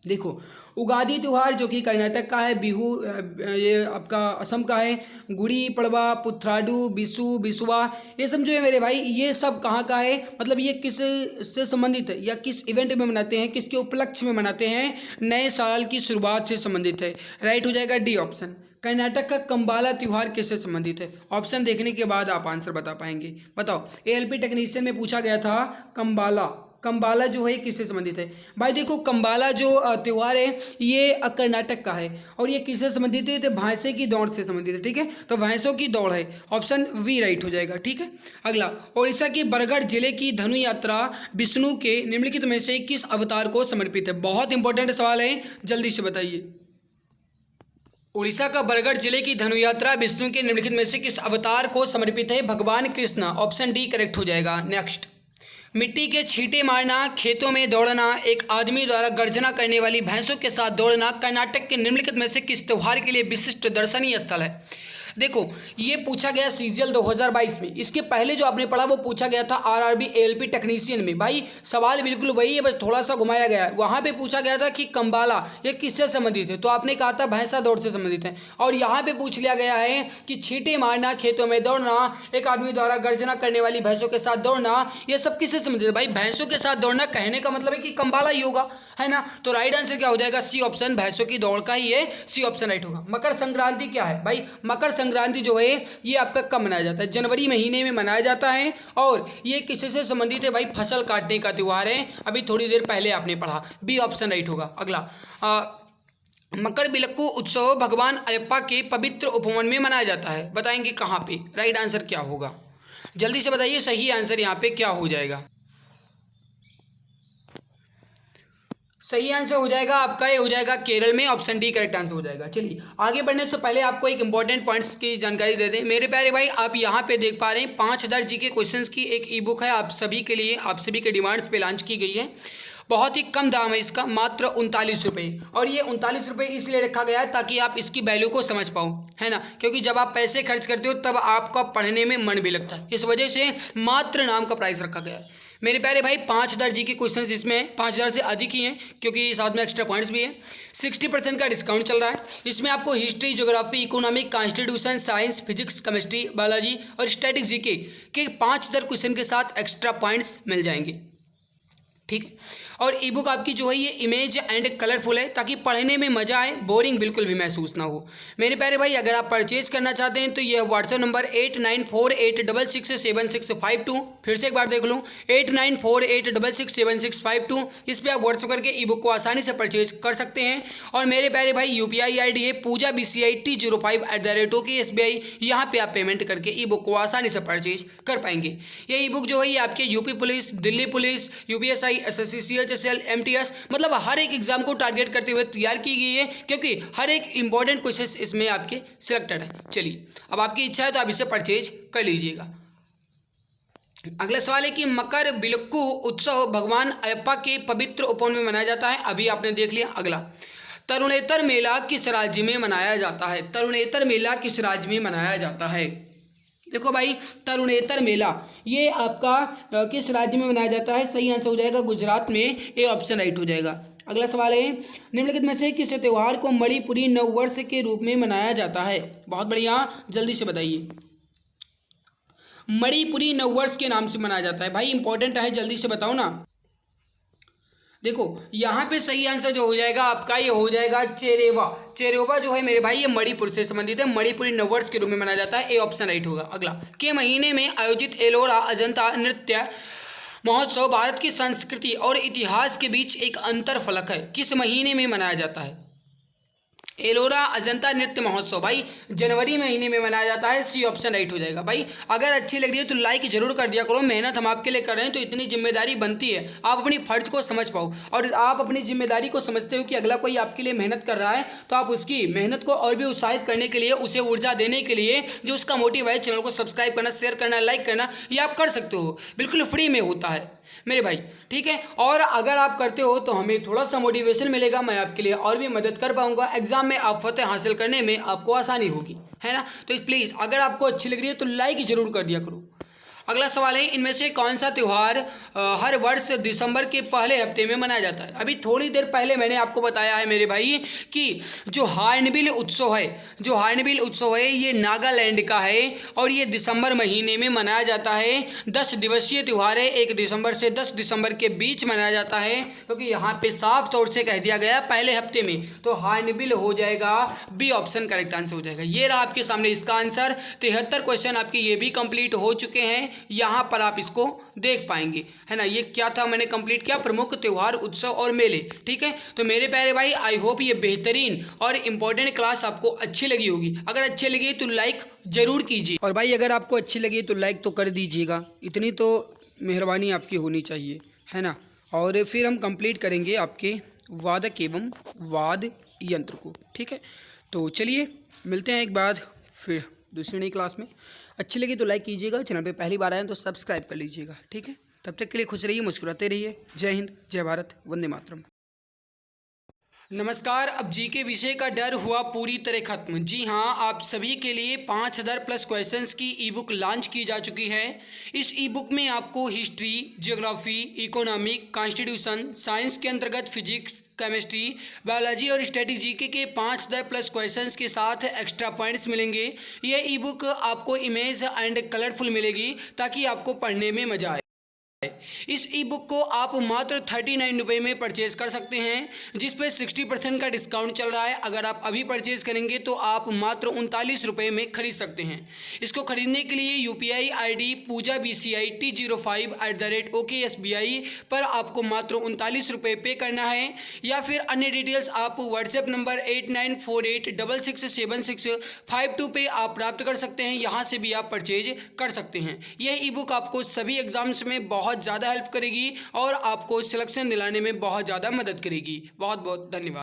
देखो, उगादी त्यौहार जो कि कर्नाटक का है, बिहू ये आपका असम का है, गुड़ी पड़वा, पुथराडू, बिशु, बिशुवा, ये समझो है मेरे भाई, ये सब कहाँ का है, मतलब ये किस से संबंधित है या किस इवेंट में मनाते हैं, किसके उपलक्ष्य में मनाते हैं? नए साल की शुरुआत से संबंधित है, राइट हो जाएगा डी ऑप्शन। कर्नाटक का कंबाला त्यौहार किससे संबंधित है? ऑप्शन देखने के बाद आप आंसर बता पाएंगे। बताओ, एएलपी टेक्नीशियन में पूछा गया था, कंबाला जो है किससे संबंधित है? भाई देखो, कंबाला जो त्यौहार है ये कर्नाटक का है, और ये किससे संबंधित है? तो भैंसे की दौड़ से संबंधित है, ठीक है, तो भैंसों की दौड़ है, ऑप्शन वी राइट हो जाएगा, ठीक है। अगला, ओडिशा के बरगढ़ जिले की धनु यात्रा विष्णु के निम्नलिखित में से किस अवतार को समर्पित है? बहुत इंपॉर्टेंट सवाल है, जल्दी से बताइए। उड़ीसा का बरगढ़ जिले की धनु यात्रा विष्णु के निम्नलिखित में से किस अवतार को समर्पित है? भगवान कृष्ण, ऑप्शन डी करेक्ट हो जाएगा। नेक्स्ट, मिट्टी के छींटे मारना, खेतों में दौड़ना, एक आदमी द्वारा गर्जना करने वाली भैंसों के साथ दौड़ना कर्नाटक के निम्नलिखित में से किस त्यौहार के लिए विशिष्ट दर्शनीय स्थल है? देखो, ये पूछा गया सीजीएल 2022 में, इसके पहले जो आपने पढ़ा वो पूछा गया था आरआरबी एएलपी टेक्नीशियन में। भाई सवाल बिल्कुल वही है, बस थोड़ा सा घुमाया गया है। वहाँ पे पूछा गया था कि कंबाला ये किससे संबंधित है, तो आपने कहा था भैंसा दौड़ से संबंधित है। और यहाँ पे पूछ लिया गया है कि छींटे मारना, खेतों में दौड़ना, एक आदमी द्वारा गर्जना करने वाली भैंसों के साथ दौड़ना, ये सब किससे संबंधित है? भाई भैंसों के साथ दौड़ना कहने का मतलब है कि कंबाला ही होगा, है ना। तो राइट आंसर क्या हो जाएगा? सी ऑप्शन, भैंसों की दौड़ का ही है, सी ऑप्शन राइट होगा। मकर संक्रांति क्या है? भाई मकर संक्रांति जो है ये आपका कब मनाया जाता है? जनवरी महीने में मनाया जाता है, और ये किससे संबंधित है? भाई फसल काटने का त्यौहार है, अभी थोड़ी देर पहले आपने पढ़ा, बी ऑप्शन राइट होगा। अगला, मकर बिलक्कू उत्सव भगवान अयप्पा के पवित्र उपवन में मनाया जाता है, बताएंगे कहाँ पे? राइट आंसर क्या होगा? जल्दी से बताइए, सही आंसर यहाँ पे क्या हो जाएगा? सही आंसर हो जाएगा आपका, ये हो जाएगा केरल में, ऑप्शन डी करेक्ट आंसर हो जाएगा। चलिए आगे बढ़ने से पहले आपको एक इंपॉर्टेंट पॉइंट्स की जानकारी दे दें मेरे प्यारे भाई। आप यहाँ पे देख पा रहे हैं 5000 जीके क्वेश्चंस की एक ई बुक है, आप सभी के लिए, आप सभी के डिमांड्स पे लॉन्च की गई है। बहुत ही कम दाम है इसका, मात्र 39 रुपये, और ये 39 रुपये इसलिए रखा गया है ताकि आप इसकी वैल्यू को समझ पाओ, है ना, क्योंकि जब आप पैसे खर्च करते हो तब आपका पढ़ने में मन भी लगता है, इस वजह से मात्र नाम का प्राइस रखा गया है मेरे प्यारे भाई। 5000 जी के क्वेश्चन इसमें 5000 से अधिक ही हैं, क्योंकि साथ में एक्स्ट्रा पॉइंट्स भी हैं। 60% का डिस्काउंट चल रहा है। इसमें आपको history, geography, economic, constitution, science, physics, chemistry, biology और स्टैटिक जीके के 5000 क्वेश्चन के साथ एक्स्ट्रा पॉइंट्स मिल जाएंगे। ठीक है। और ई बुक आपकी जो है ये इमेज एंड कलरफुल है ताकि पढ़ने में मज़ा आए, बोरिंग बिल्कुल भी महसूस ना हो। मेरे प्यारे भाई अगर आप परचेज करना चाहते हैं तो ये व्हाट्सएप नंबर 8948667652, फिर से एक बार देख लूँ 8948667652, इस पर आप व्हाट्सएप करके ई बुक को आसानी से परचेज कर सकते हैं। और मेरे प्यारे भाई UPI ID है पूजा BCIT05@OKSBI, यहाँ पर आप पेमेंट करके ई बुक को आसानी से परचेज कर पाएंगे। ये ई बुक जो है ये आपके UP police, Delhi police, UPSI, SSC, CHSL, MTS मतलब हर एक एग्जाम को टारगेट करते हुए तैयार की गई है, क्योंकि हर एक इंपॉर्टेंट क्वेश्चन इसमें आपके सिलेक्टेड है। चलिए अब आपकी इच्छा है तो आप इसे परचेज कर लीजिएगा। अगला सवाल है कि मकर बिलक्कू उत्सव भगवान अयप्पा के पवित्र उपवन में मनाया जाता है। अभी आपने देख लिया। अगला, तरुणेतर मेला किस राज्य में मनाया जाता है? तरुणेतर मेला किस राज्य में मनाया जाता है? देखो भाई, तरुणेतर मेला ये आपका किस राज्य में मनाया जाता है? सही आंसर हो जाएगा गुजरात में, ए ऑप्शन राइट हो जाएगा। अगला सवाल है, निम्नलिखित में से किस त्योहार को मणिपुरी नववर्ष के रूप में मनाया जाता है? बहुत बढ़िया, जल्दी से बताइए। मणिपुरी नववर्ष के नाम से मनाया जाता है। भाई इंपॉर्टेंट है, जल्दी से बताओ ना। देखो यहाँ पे सही आंसर जो हो जाएगा आपका ये हो जाएगा चेरेवा। चेरेवा जो है मेरे भाई ये मणिपुर से संबंधित है, मणिपुरी नववर्ष के रूप में मनाया जाता है, ए ऑप्शन राइट होगा। अगला, के महीने में आयोजित एलोरा अजंता नृत्य महोत्सव भारत की संस्कृति और इतिहास के बीच एक अंतर फलक है? किस महीने में मनाया जाता है? एलोरा अजंता नृत्य महोत्सव भाई जनवरी महीने में मनाया जाता है, सी ऑप्शन राइट हो जाएगा। भाई अगर अच्छी लग रही है तो लाइक जरूर कर दिया करो, मेहनत हम आपके लिए कर रहे हैं तो इतनी जिम्मेदारी बनती है आप अपनी फर्ज को समझ पाओ, और आप अपनी जिम्मेदारी को समझते हो कि अगला कोई आपके लिए मेहनत कर रहा है तो आप उसकी मेहनत को और भी उत्साहित करने के लिए, उसे ऊर्जा देने के लिए जो उसका मोटिव है, चैनल को सब्सक्राइब करना, शेयर करना, लाइक करना, ये आप कर सकते हो, बिल्कुल फ्री में होता है मेरे भाई। ठीक है, और अगर आप करते हो तो हमें थोड़ा सा मोटिवेशन मिलेगा, मैं आपके लिए और भी मदद कर पाऊंगा, एग्जाम में आप फतह हासिल करने में आपको आसानी होगी, है ना। तो प्लीज़ अगर आपको अच्छी लग रही है तो लाइक जरूर कर दिया करो। अगला सवाल है, इनमें से कौन सा त्यौहार हर वर्ष दिसंबर के पहले हफ्ते में मनाया जाता है? अभी थोड़ी देर पहले मैंने आपको बताया है मेरे भाई कि जो हार्नबिल उत्सव है, ये नागालैंड का है और ये दिसंबर महीने में मनाया जाता है। 10 दिवसीय त्यौहार है, 1 दिसंबर से 10 दिसंबर के बीच मनाया जाता है, क्योंकि यहाँ पे साफ तौर से कह दिया गया पहले हफ्ते में, तो हार्नबिल हो जाएगा, बी ऑप्शन करेक्ट आंसर हो जाएगा। ये रहा आपके सामने इसका आंसर। 73 क्वेश्चन आपके ये भी कंप्लीट हो चुके हैं, यहाँ पर आप इसको देख पाएंगे, है ना। ये क्या था मैंने कंप्लीट किया, प्रमुख त्यौहार, उत्सव और मेले। ठीक है, तो मेरे प्यारे भाई आई होप ये बेहतरीन और इम्पोर्टेंट क्लास आपको अच्छी लगी होगी। अगर अच्छी लगी तो लाइक जरूर कीजिए, और भाई अगर आपको अच्छी लगी तो लाइक तो कर दीजिएगा, इतनी तो मेहरबानी आपकी होनी चाहिए, है ना। और फिर हम कंप्लीट करेंगे आपके वादक एवं वाद यंत्र को। ठीक है, तो चलिए मिलते हैं एक बाद फिर दूसरी नई क्लास में। अच्छी लगी तो लाइक कीजिएगा, चैनल पे पहली बार आए तो सब्सक्राइब कर लीजिएगा। ठीक है, तब तक के लिए खुश रहिए, मुस्कुराते रहिए। जय हिंद, जय भारत, वंदे मातरम। नमस्कार, अब जी के विषय का डर हुआ पूरी तरह खत्म। जी हाँ, आप सभी के लिए 5000 प्लस क्वेश्चंस की ई बुक लॉन्च की जा चुकी है। इस ई बुक में आपको history, geography, economic, constitution, science के अंतर्गत फिजिक्स, केमिस्ट्री, बायोलॉजी और स्टैटिक जीके के 5000 प्लस क्वेश्चंस के साथ एक्स्ट्रा पॉइंट्स मिलेंगे। ये ई बुक आपको इमेज एंड कलरफुल मिलेगी ताकि आपको पढ़ने में मजा आए। इस ई बुक को आप मात्र 39 रुपये में परचेज कर सकते हैं, जिस पे 60% का डिस्काउंट चल रहा है। अगर आप अभी परचेज करेंगे तो आप मात्र 39 रुपये में खरीद सकते हैं। इसको खरीदने के लिए UPI ID पूजा BCIT05@OKSBI पर आपको मात्र 39 रुपये पे करना है, या फिर अन्य डिटेल्स आप व्हाट्सएप नंबर 8948667652 पे आप प्राप्त कर सकते हैं। यहाँ से भी आप परचेज कर सकते हैं। यह ई बुक आपको सभी एग्जाम्स में बहुत ज़्यादा हेल्प करेगी और आपको सिलेक्शन दिलाने में बहुत ज़्यादा मदद करेगी। बहुत बहुत धन्यवाद।